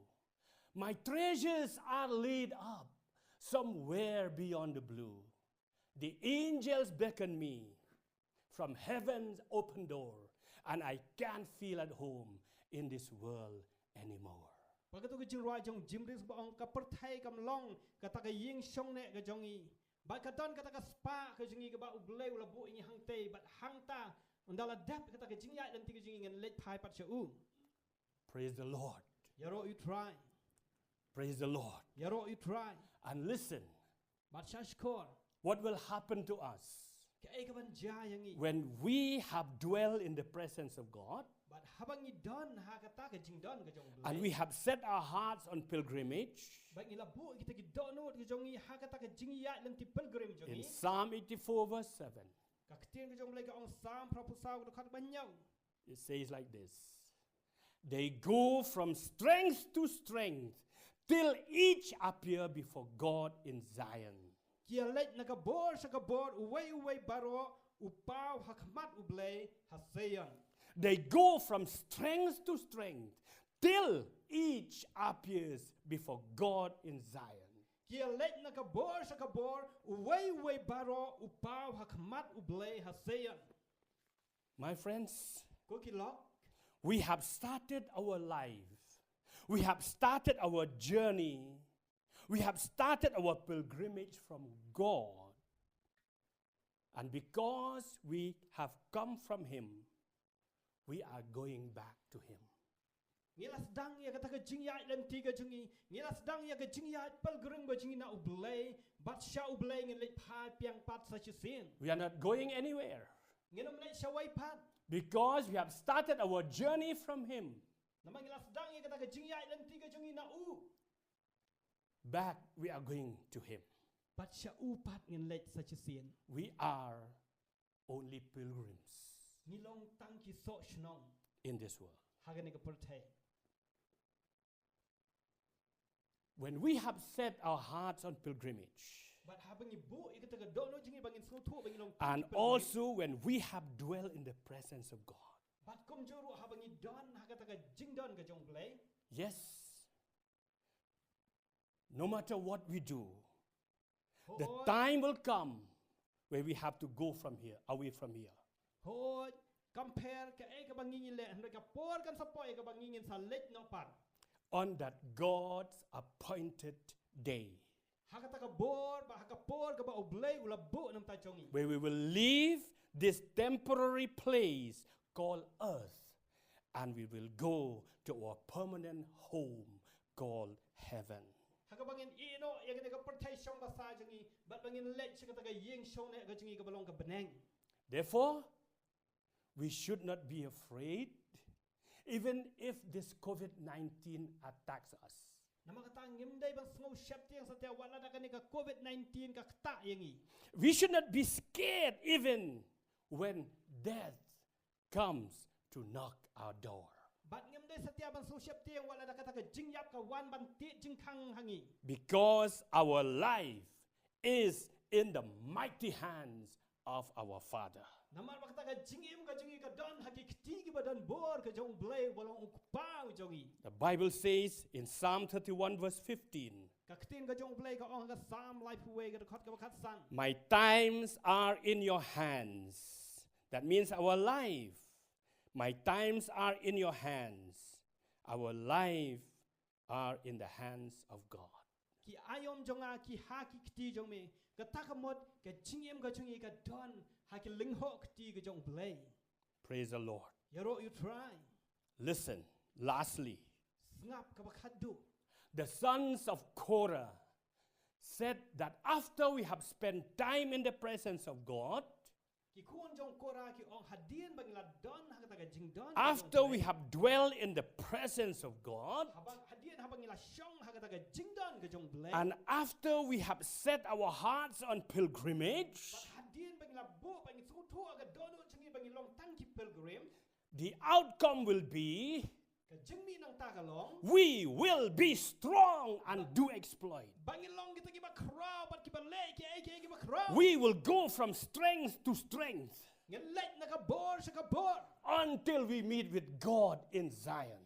My treasures are laid up somewhere beyond the blue. The angels beckon me from heaven's open door, and I can't feel at home in this world anymore. Baga tu ka jingruwa jong Jim Reeves ba ong ka perthai kam long ka ta ka ying song ne ka jongi. Ba ka don ka ta ka spa ka jongi ka ba ublei ula bu ini hang te bat hang ta undala dap ka ta ka jingya dan tiga jongi ngan let phai pat u. Praise the Lord. Yaro you try. Praise the Lord. Yaro you try. And listen, Bat shashkor. what will happen to us Ka ay ka ban jayangi. when we have dwelt in the presence of God, But habang ni don ha ka ta ka jing don ka jong and we have set our hearts on pilgrimage. Baik ila bu kita ki donot ka jongi ha ka ta ka jing ya dan ti pilgrim In jongi. Psalm 84 verse 7, Ka ketien ka jong blai ka ong sam propusau ka khat banyau. it says like this. They go from strength to strength till each appear before God in Zion. Kia let na ka bor sa ka bor uway baro upaw hakmat ublay hasayan. They go from strength to strength till each appears before God in Zion. Kia let na ka bor sa ka bor uway baro upaw hakmat ublay hasayan. My friends, Ko kilok we have started our life. We have started our journey. We have started our pilgrimage from God. And because we have come from Him, we are going back to Him. ngila sedang ya kata ka jing ya dan tiga jongi. Ngila sedang ya ka jing ya pilgrim ba jingi na ublay bat sha ublay ngin let phai piang pat sa chisin. We are not going anywhere Ngina mlai shawai pat. because we have started our journey from Him. Nama ngila sedang ya kata ka jing ya dan tiga jongi na u. Back we are going to Him. Bat sha u pat ngin let sa chisin. We are only pilgrims Ngilong tang ki so shnong. in this world. Haga ni ka perthai. When we have set our hearts on pilgrimage, Bat habang ibu ikata ka dono jingi bangin snu thu bangin long. and also when we have dwelt in the presence of God, bat kom juru habang i don haga ta ka jing don ka jong blay. yes, no matter what we do, the Hoi time will come where we have to go from here, away from here. hoi compare ka ay ka bangin le handa ka por kan sa poy ka bangin sa let no par. On that God's appointed day, Haka ta ka bor ba haka por ka ba oblay ula bu nam ta jongi. where we will leave this temporary place called earth, and we will go to our permanent home called heaven. Haka bangin ino ya ka perthai shong ba sa jongi bat bangin let sa ka ta ka ying shong ne ka jongi ka balong ka beneng. Therefore, we should not be afraid, even if this COVID-19 attacks us. Nama kata ngimday bang sngo syap tiang sa tia wala na ka ni ka COVID-19 ka kta yangi. We should not be scared even when death comes to knock our door. Bat ngimday sa tia bang sngo syap tiang wala na ka ta ka jingyap ka wan ban ti jingkang hangi. Because our life is in the mighty hands of our Father. Namar bakta ka jingim ka jongi ka don haki ktigi ba don bor ka jong blay bolong ukpang jongi. The Bible says in Psalm 31 verse 15, Ka ktin ka jong blay ka ong ka sam life way ka khot ka bakhat san. my times are in your hands. That means our life. My times are in your hands. Our life are in the hands of God. Ki ayom jonga ki haki kti jong me ka takamot ka jingim ka jongi ka don haki lingho kti ka jong blay. Praise the Lord. Yaro you try. Listen, lastly, Ngap ka bakhat du. the sons of Korah said that after we have spent time in the presence of God, Ki kun jong kora ki ong hadien bangla don haka taga jing don. after we have dwelled in the presence of God, habang hadien habang ila shong haka taga jing don ka jong blay. and after we have set our hearts on pilgrimage, Hadien bangla bo bang sutu aga dono changi bang long tang ki pilgrim the outcome will be ka jingmi nang tagalong we will be strong and do exploit. bangin long kita kiba kraw bat kiba lay ki ay kiba kraw. We will go from strength to strength Ngin lay na ka bor sa ka bor. until we meet with God in Zion.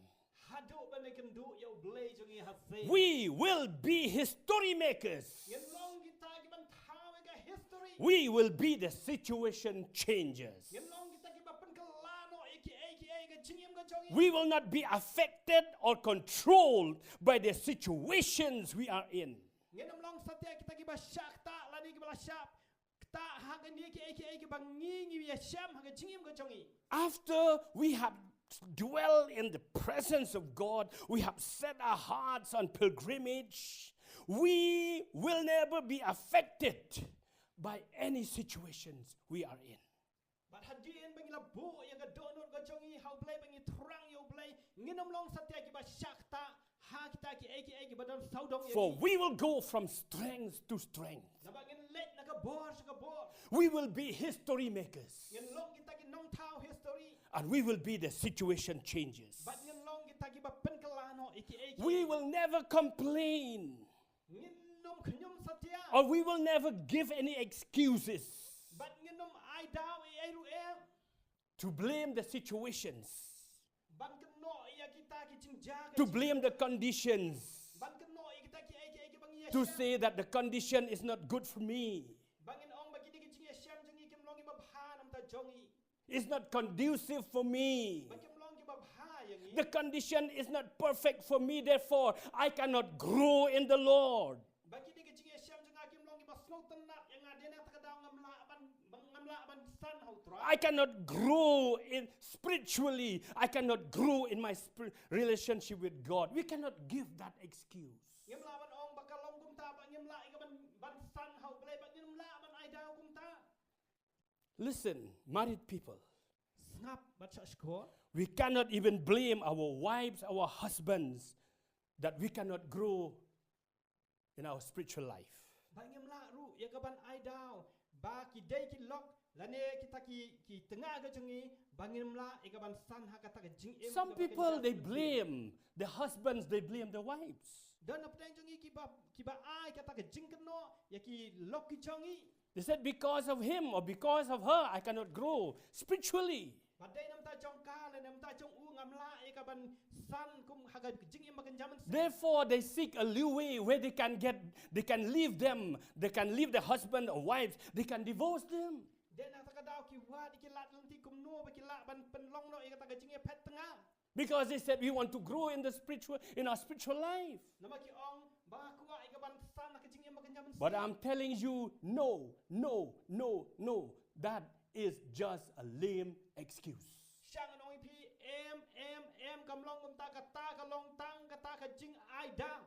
Hado ba na kan du yo blay jongi ha say. We will be history makers. Ngin long kita kiban tawe ka history. We will be the situation changers. Ngin long kita kiba penkelano ay ka jingim ka jongi. We will not be affected or controlled by the situations we are in. Ngenam long satya kita kiba syak ta lani kiba syap. Ta hagan ni ki bang ngingi ya syam haga jingim ka jongi. After we have dwelled in the presence of God, we have set our hearts on pilgrimage, we will never be affected by any situations we are in. But hadien bang ila bu ya ga donor ka jongi how play bang itrang yo play nginam long satya kiba syak ta ha kita ki badan saudong ya. For we will go from strength to strength. Nabagin let na ka bor sa ka bor. We will be history makers. Ngin long kita ki nong tao history. And we will be the situation changers. But ngin long kita ki ba penkelano iki. We will never complain, ngin nom knyum satya. or we will never give any excuses But ngin nom ai daw ai ru to blame the situations, ban keno ya kita ki jingja to blame the conditions, ban keno ya kita ki bang ya to say that the condition is not good for me, bangin ong bagi ki jing ya syam jingi kim long ba bha nam ta jongi. it's not conducive for me. Bang kim long ki ba bha yangi. The condition is not perfect for me, therefore I cannot grow in the Lord. Bagi di ki jing ya syam jinga kim long ki ba snow tenat yang adena ta kadaw ngamla ban san how try. I cannot grow in spiritually. I cannot grow in my relationship with God. We cannot give that excuse. Ngim la ban ong bakal long kum ta ba ngim la ka ban san how play ba ngim la ban ai daw kum ta. Listen, married people, Snap bat sa score. we cannot even blame our wives, our husbands, that we cannot grow in our spiritual life. Ba ngim la ru ya ka ban ai daw ba ki day ki lok lane kita ki tengah ga jongi bangim la e ka ban san ha ka ta jing em. Some people, they blame the husbands, they blame the wives. Dan apa yang jongi ki ba ai ka ta jing keno ya ki lok ki jongi. They said, because of him or because of her, I cannot grow spiritually. Badai nam ta jong ka le nam ta jong u ngam la e ka ban san kum ha ka jing em makan jaman. Therefore, they seek a leeway where they can leave them, they can leave the husband or wives, they can divorce them. Den ta ka daw ki wa di ki lat lenti kum no ba ki la ban pen long no e ka ta jing e pet tengah. Because they said we want to grow in our spiritual life. Nama ki ong ba kuwa e ka ban san ka jing em makan jaman. But I'm telling you, no. That is just a lame excuse. Syang nong pi em kam long kum ta ka long tang ka ta ka jing ai dang.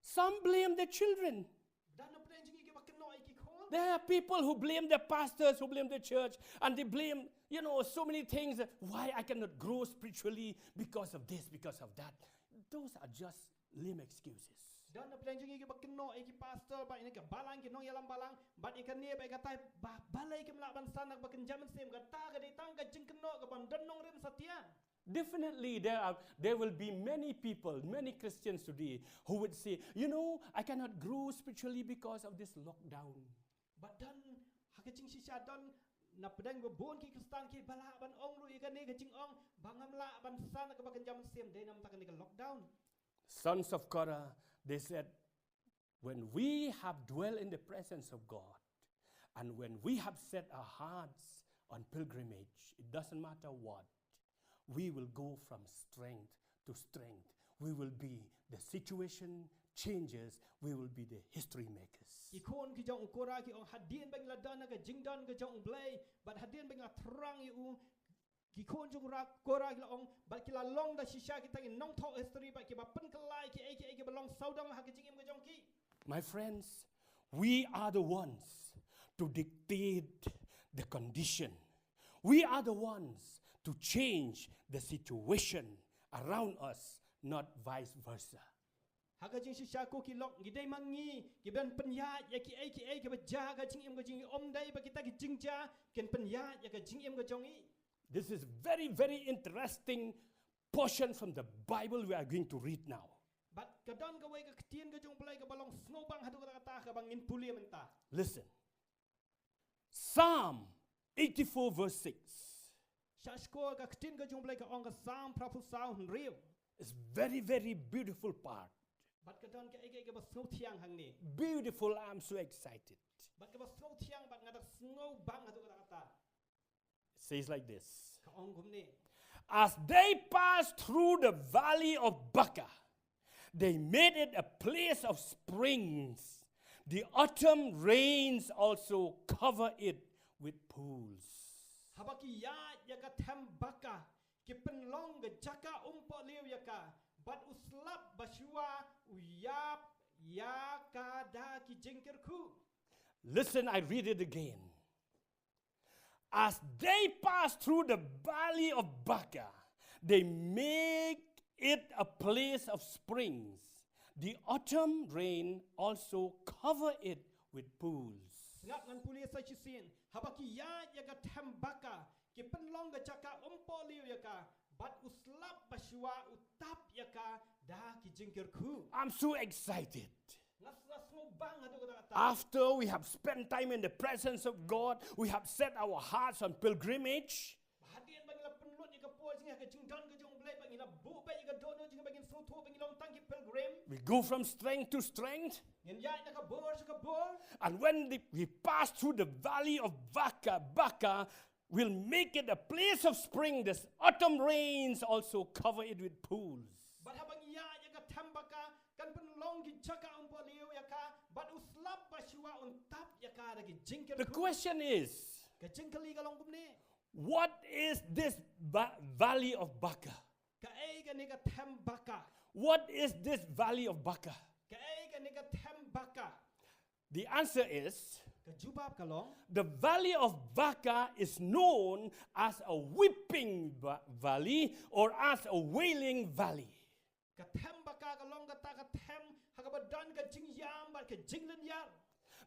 Some blame the children. Dan apa yang jing ki ba keno e ki khol. There are people who blame the pastors, who blame the church, and they blame, so many things. Why I cannot grow spiritually because of this, because of that. Those are just lame excuses. Dan apa yang jing ki ba keno e ki pastor ba ini ka balang ki nong yalam balang ba ikan ni ba ka tai ba balai ki mla ban san nak ba ken jaman sem ka ta ka di tang ka jing keno ka ban dan nong rim satya. Definitely, there will be many people, many Christians today who would say, I cannot grow spiritually because of this lockdown. Badan hakajing sisya dan na pedang bebon ki kristan ki bala ban ong lu ikan ni ke jing ong bangam la ban san ke bakan jam sim de nam tak ni ke lockdown. Sons of Korah, they said, when we have dwelt in the presence of God, and when we have set our hearts on pilgrimage, it doesn't matter what, we will go from strength to strength. We will be the situation changes, we will be the history makers. Ikon ki jong Korah ki ong hadien bang la dan ke jing dan ke jong blay, but hadien bang la terang yu ki kon jong ra Korah ki la ong bat ki la long da shisha ki tang nong tho history bat ki ba pen kelai ki balong saudang ha ki jing im ke jong ki. My friends, we are the ones to dictate the condition. We are the ones to change the situation around us, not vice versa. Haga jing shisha ko ki lok gidai mangi ki ben penyat ya ki baja ga jing im ga jing om dai ba kita ki jing ja ken penyat ya ga jing im ga jong i. This is very, very interesting portion from the Bible we are going to read now. But kadon ga wai ga ketien ga jong play ga balong snow bang hadu ga kata ga bangin pulia menta. Listen. Psalm 84 verse 6. Shashko ga ketien ga jong play ga ong ga sam prapu sao hun riu. It's very, very beautiful part. But kadon ga ga ba snow tiang hang ni. Beautiful, I'm so excited. But ga ba snow tiang ba ngada snow bang hadu ga kata. It says like this. Ka ong gum ni. As they passed through the valley of Baca, they made it a place of springs. The autumn rains also cover it with pools. Habaki ya ka tem baka ki penlong ga jaka umpo liu ya ka but uslap bashua uyap ya ka da ki jingkir ku. Listen, I read it again. As they passed through the valley of Baca, they make it a place of springs. The autumn rain also cover it with pools. Ngat ngan pulia sa chisin habaki ya ka tem baka ki penlong ga jaka umpo liu ya ka but uslap bashua utap ya ka da ki jingkir ku. I'm so excited. Ngas ngo bang hadu ga kata. After we have spent time in the presence of God, we have set our hearts on pilgrimage. Hadien bang la penlut ni ka po jing ka jing dan ka jong blai bang la bu ba ka dono jing bang so tho bang long tang ki pilgrim. We go from strength to strength. Ngen ya na ka bor sa ka bor. And when we pass through the valley of Baca will make it a place of spring. The autumn rains also cover it with pools. But habang ya ka tambaka kan penlong ki jaka umpo liu ya ka but uslap bashua untap ya ka da ki jingkir The ku. question is, Ka jingkali ka long gum ni. what is this valley of Baca? Ka ai ka ni ka tambaka. What is this valley of Baca? Ka ai ka ni ka tambaka. The answer is, Ka jubab ka long. the valley of Baca is known as a weeping valley or as a wailing valley. Ka tambaka ka long ka ta ka tem ha ka badan ka jing yam ba ka jinglen yar.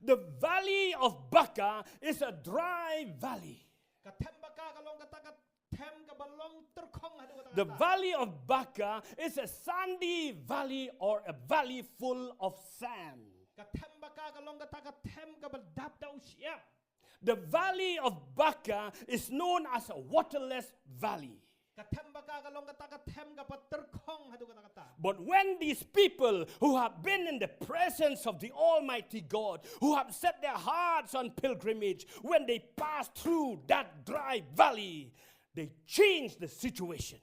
The valley of Baca is a dry valley. Ka tambaka ka long ka ta ka tem ka balong terkong hadu ka ta. The valley of Baca is a sandy valley or a valley full of sand. Ka tambaka ka long ka ta ka tem ka badap daw siya. The valley of Baca is known as a waterless valley. Ka tambaka ka long ka ta ka tem ka terkong hadu ka ta. But when these people who have been in the presence of the Almighty God, who have set their hearts on pilgrimage, when they pass through that dry valley, they change the situation.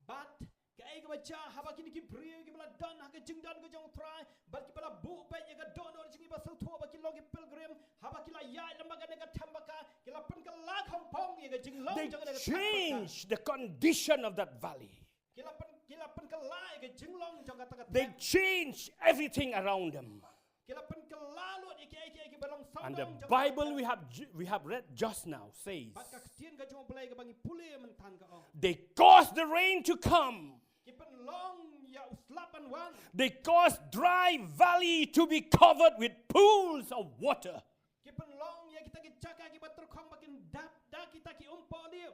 But ka ai ka baja habaki ni ki brio ki bala dan ha ka jing dan ka jong try but ki bala bu ba ya ka dono jing ba so tho ba ki long ki pilgrim habaki la ya lambaga ne ka tambaka ki la pen ka la khong pong ya ka jing long They jang ne ka change the condition of that valley. ki la pen ka la ya ka jing long jang ka ta ka They change everything around them. ki la pen ka la lo ki ki balong so And the Bible we have read just now says, but ka tien ka jong play ka bangi puli man tan ka ong they caused the rain to come. ki pen long ya uslapan wan They caused dry valley to be covered with pools of water. ki pen long ya kita ki jaka ki batur khong bakin dap da kita ki umpo liu.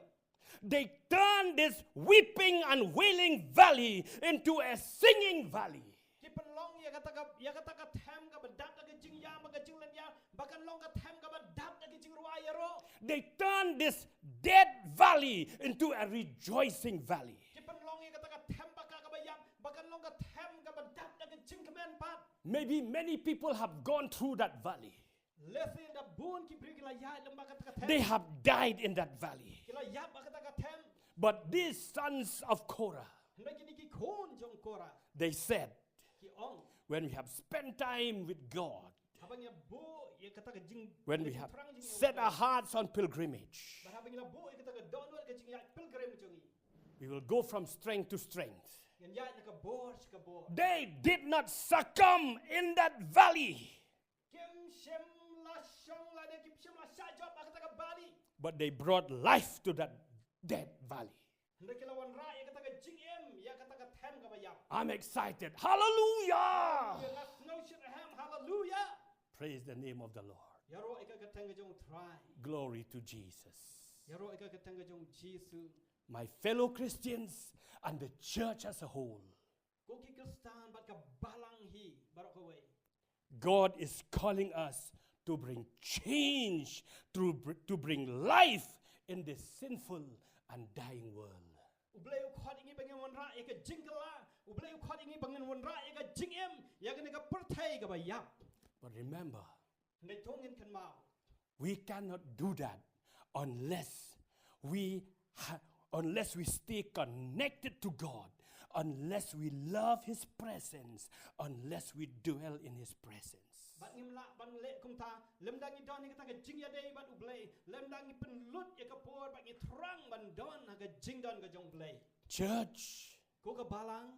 They turned this weeping and wailing valley into a singing valley. Ki penlong ya kata ka them ka badap ka jing ya ma ka jing lan ya bakan long ka them ka badap ka jing ruwa ya ro. They turned this dead valley into a rejoicing valley. Ki penlong ya kata ka them ba ka bayam bakan long ka them ka badap ka jing kemen pat. Maybe many people have gone through that valley. Lesi da bun ki bri kila ya lem ba kata ka them. They have died in that valley. Kila ya ba kata ka them. But these sons of Korah, Hendak kini ki kon jong kora they said, ki ong. when we have spent time with God, Habang ya bu ya kata ka jing. when we have set our hearts on pilgrimage, Habang ya bu ya kata ka downward ka jing ya pilgrim jong i. we will go from strength to strength. Yan ya na ka bor ka bor. They did not succumb in that valley, Kim shem la shong la de kim shem la sha job ba kata ka bali. but they brought life to that dead valley. Hendak kilawan ra ya kata ka jing em ya kata ka them ka bayam. I'm excited. Hallelujah! Ya ngas no shit ham hallelujah. Praise the name of the Lord. Ya ro ika ka tanga jong try. Glory to Jesus. Ya ro ika ka tanga jong Jesus. My fellow Christians and the church as a whole, Ko ki kristan bat ka balang hi barok away. God is calling us to bring change, to bring life in this sinful and dying world. Ublay ukhot ingi bangen wan ra ya ka jing kala. Ublay ukhot ingi bangen wan ra ya ka jing em ya ka ne ka perthai ka bayam. But remember, Hendak tongin kan mau. we cannot do that unless we stay connected to God, unless we love His presence, unless we dwell in His presence. Bat ngim la ban le kum ta lem dang i don ni kata ka jing ya dei bat ublay lem dang i penlut ya ka por bat ngi trang ban don ha ka jing don ka jong blay. Church, Ko ka balang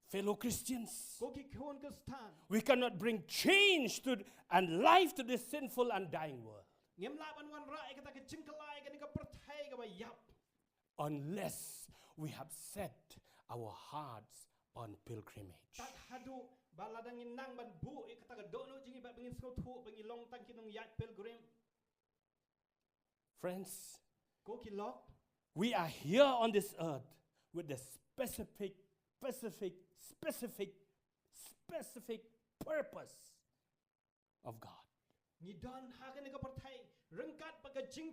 fellow Christians, ko ki kon kristan. we cannot bring change and life to this sinful and dying world Ngim la ban wan ra ya kata ka jing kala ya ka ni ka perthai ka bayam. unless we have set our hearts on pilgrimage. Tak hadu baladang inang ban bu ya kata ka dono jingi bat bangin sko thu bangi long tang kinong yat pilgrim. Friends, Ko ki lok we are here on this earth with the specific purpose of God. ni don ha ka ni ka perthai rengkat pa ka jing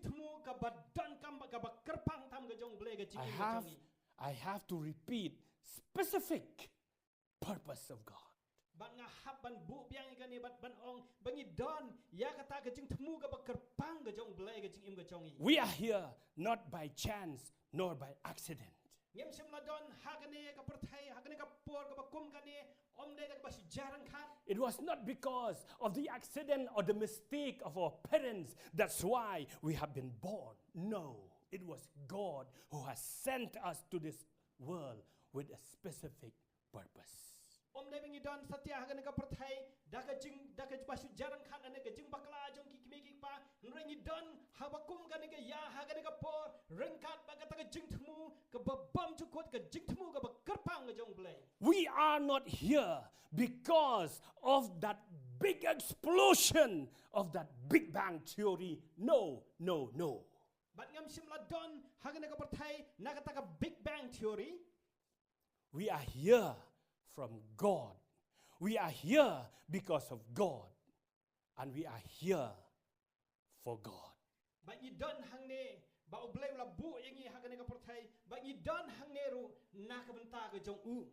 thmu ka badan kam ka ba kerpang tam ka jong blay ka jing ka jong i. I have to repeat specific purpose of God. Bat nga hap ban bu biang ka ni bat ban ong bangi don ya kata ka jing thmu ka ba kerpang ka jong blay ka jing im ka jong i. We are here not by chance nor by accident. Ngem sim la don ha ka ni ka perthai ha ka ni ka por ka ba kum ka ni om de ka ba si jarang khat. It was not because of the accident or the mistake of our parents. That's why we have been born. No, it was God who has sent us to this world with a specific purpose. Om de bangi don satya ha ka ni ka perthai da ka ba si jarang khat ane ka jing bakla jong ki kimi ki pa nrengi don ha ba kum ka ni ka ya ha ka ni ka por rengkat ba ka ta ka jing thmu ka ba bam chu kot ka jing thmu ka ba kerpang ka jong blay. We are not here because of that big explosion of that Big Bang theory. No. Bat ngam sim la don ha ka ni ka perthai na ka ta ka Big Bang theory. We are here from God. We are here because of God. And we are here for God. Ba i don hang ne ba ublay la bu yangi ha ka ni ka perthai ba i don hang ne ru na ka benta ka jong u.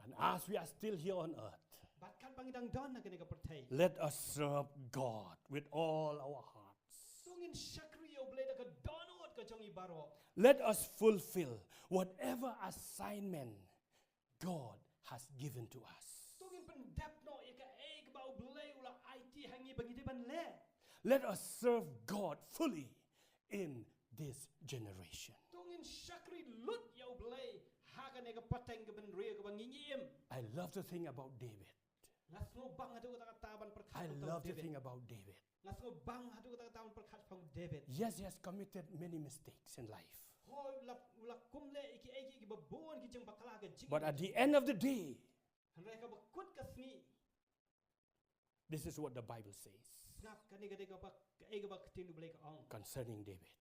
And as we are still here on earth, Bat kan bangi dang don ha ka ni ka perthai. let us serve God with all our hearts. Tungin syakri ublay da ka donot ka jong i baro. Let us fulfill whatever assignment God has given to us. Tungin pendap no ya ka ka ba ublay la IT hangi bangi di ban le. Let us serve God fully in this generation. Tungin syakri lut ya ublay ha ka ni ka pateng ka ban ria ka bangi ngiem. I love to think about David. Ngas no bang hadu ka taban perkhat. I love to think about David. Ngas no bang hadu ka taban perkhat pang David. Yes, he has committed many mistakes in life. Hoi la kumle iki babon ki jeng bakla ka jing. But at the end of the day, Hanrai ka bakut ka sni. this is what the Bible says Snap kani ka ba ka ba tin blek ong. concerning David.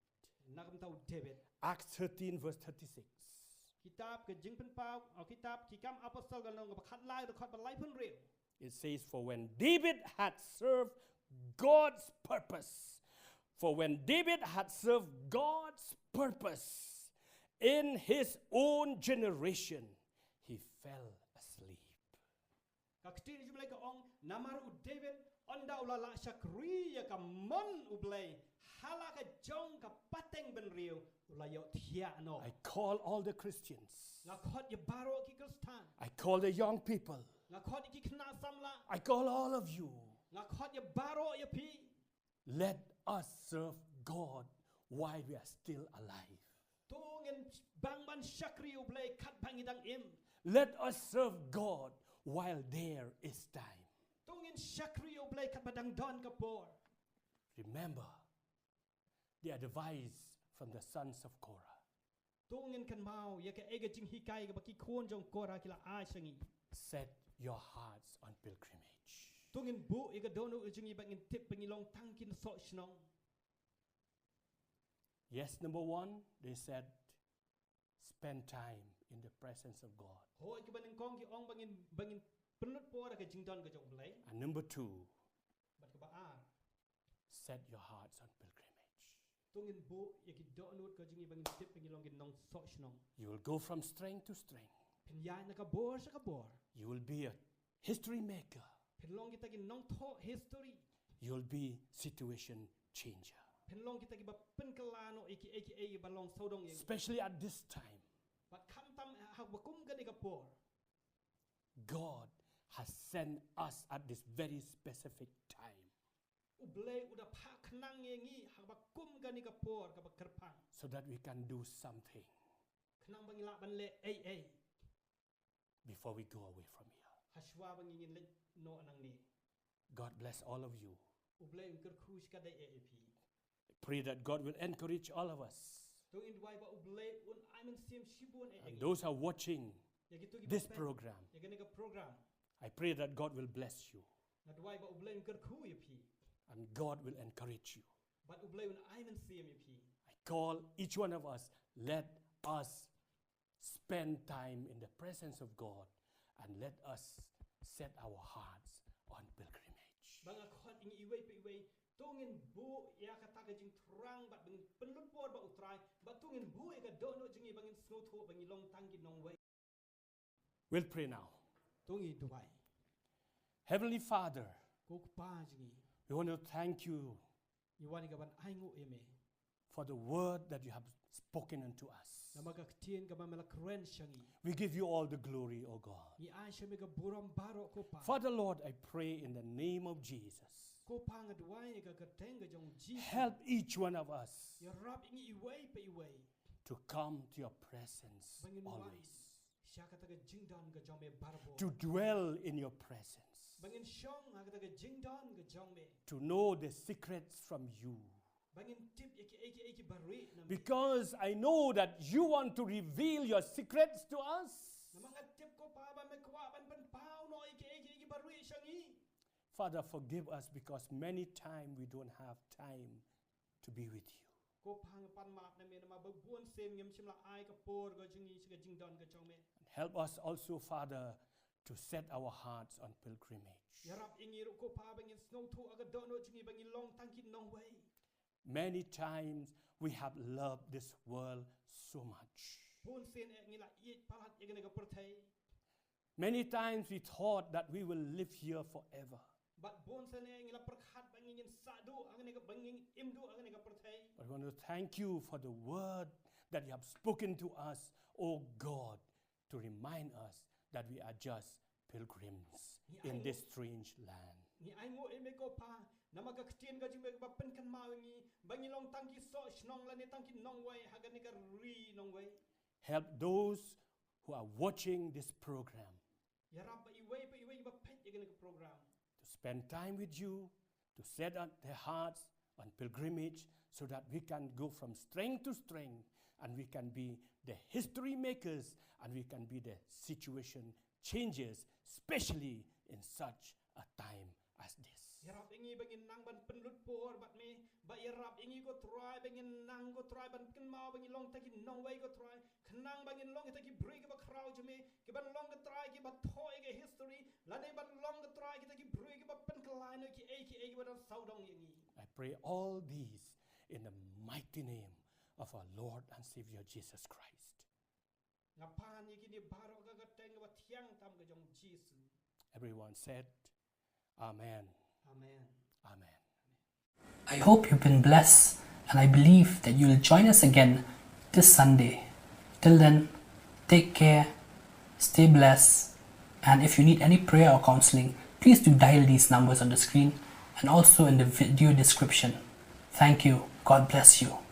Nakam tau David. Acts 13 verse 36. kitab ke jing pen pau au kitab kikam apostol galong ke khat lai de khat balai pun real. It says, For when David had served God's purpose, in his own generation, he fell asleep. Ka ktin jumlai ka ong namar u David onda ulala sakri ya ka mon ublai hala ka jong ka pateng ben real ulayo thia no. I call all the Christians. Nga khot ye baro ki kristan. I call the young people. Nga khot ki khna samla. I call all of you. Nga khot ye baro ye pi. Let us serve God while we are still alive. Tungen bang ban sakri ublai khat bangidang im. Let us serve God while there is time. Tungen sakri ublai khat badang don kapor. Remember the advice from the sons of Korah. Tungen kan mau ya ka ega jing hikai ka baki khon jong kora kila ai sangi. Set your hearts on pilgrimage. Tungen bu ega dono ujungi bangin tip bangilong tangkin so shnong. Yes, number one, they said, spend time in the presence of God. Hoi ka baning kong ki ong bangin penut po ka jing don ka jong blai. And number two, Bat ka ba ar. set your hearts on pilgrimage. Tungen bu ya ki dono ka jungi bangin tip bangilong gin nong so shnong. You will go from strength to strength. Pinyai na ka bor sa ka bor. You will be a history maker. Pinlong kita gin nong tho history. You will be situation changer. Pinlong kita gi ba penkelano aka balong sodong yang. Especially at this time, Bat kam tam hak bakum ka ni ka por. God has sent us at this very specific time Ublay udah pak nang yengi hak bakum ka ni ka por ka bakerpang. so that we can do something Kenang bangila banle ay before we go away from here. haswa bangingin le no anang ni. God bless all of you. Ublay ungker khush ka dai AP. I pray that God will encourage all of us. Tung in dwai ba ublay un aimen sim shibun And those who are watching ya gitu gi this ba pen. program, Ya gani ka program. I pray that God will bless you Na dwai ba ublay ungker khu ya pi. and God will encourage you. Bat ublay un aimen sim ya pi. I call each one of us, let us spend time in the presence of God and let us set our hearts on pilgrimage. Bang akhot ing iway pa iway tungin bu ya kata ka jing terang bat bang penlut por ba utrai bat tungin bu ya ka dono jingi bangin snotho bangi long tangki nong way. We'll pray now. Tungi duwai. Heavenly Father, Ko pa jingi. we want to thank you Iwani ka ban aingo eme. for the word that you have spoken unto us. Na magakatien ka ba mela kren shangi. We give you all the glory, O God. Ni ai siya mega buram baro ko pa. Father Lord, I pray in the name of Jesus, Ko pa nga duwai ka kateng ka jong Jesus. help each one of us Ya rap ingi iway pa iway. to come to your presence Bangin wan. always, Siya kata ka jingdan ka jong me barbo. to dwell in your presence, Bangin syong ha kata ka jingdan ka jong me. to know the secrets from you. Bangin tip eki bari na me. Because I know that you want to reveal your secrets to us. Na mga tip ko pa ba may kwa ban pao no eki bari syangi. Father, forgive us because many times we don't have time to be with you. Ko pa nga pan map na me na mababuan sem ngem simla ai ka por ka jingi siya jingdan ka jong me. Help us also, Father, to set our hearts on pilgrimage. Yarap ingi ro ko pa bangin snow to aga dono jingi bangin long tangkin nong way. Many times we have loved this world so much. Pun sen ngila iet palat ya ka pertai. Many times we thought that we will live here forever. But bon sen ngila perkhat bangin sadu ang ka bangin imdu ang ka pertai. But I want to thank you for the word that you have spoken to us, O God, to remind us that we are just pilgrims in this strange land. Ni ai ngo eme ko pa na magakatien ka jingi ba pen kan mawengi bangin long tangki so snong la ni tangki nong way haga ni ka ri nong way. Help those who are watching this program Yarap pa iway ba pet ya ka program. to spend time with you, to set up their hearts on pilgrimage so that we can go from strength to strength and we can be the history makers and we can be the situation changers, especially in such a time as this. Yarap ingi bangin nang ban penlut por bat me, ba yarap ingi go try bangin nang go try ban ken mau bangin long taki nong way go try, kenang bangin long taki break ba crowd me, ke ban long go try ke ba toy ke history, lane ban long go try ke taki break ba pen line ki aka ba dan saudong ingi. I pray all these in the mighty name of our Lord and Savior Jesus Christ. Ngapan iki ni baro ga teng ba tiang tam ga jong Jesus. Everyone said, Amen. Amen. Amen. I hope you've been blessed, and I believe that you will join us again this Sunday. Till then, take care, stay blessed, and if you need any prayer or counseling, please do dial these numbers on the screen and also in the video description. Thank you. God bless you.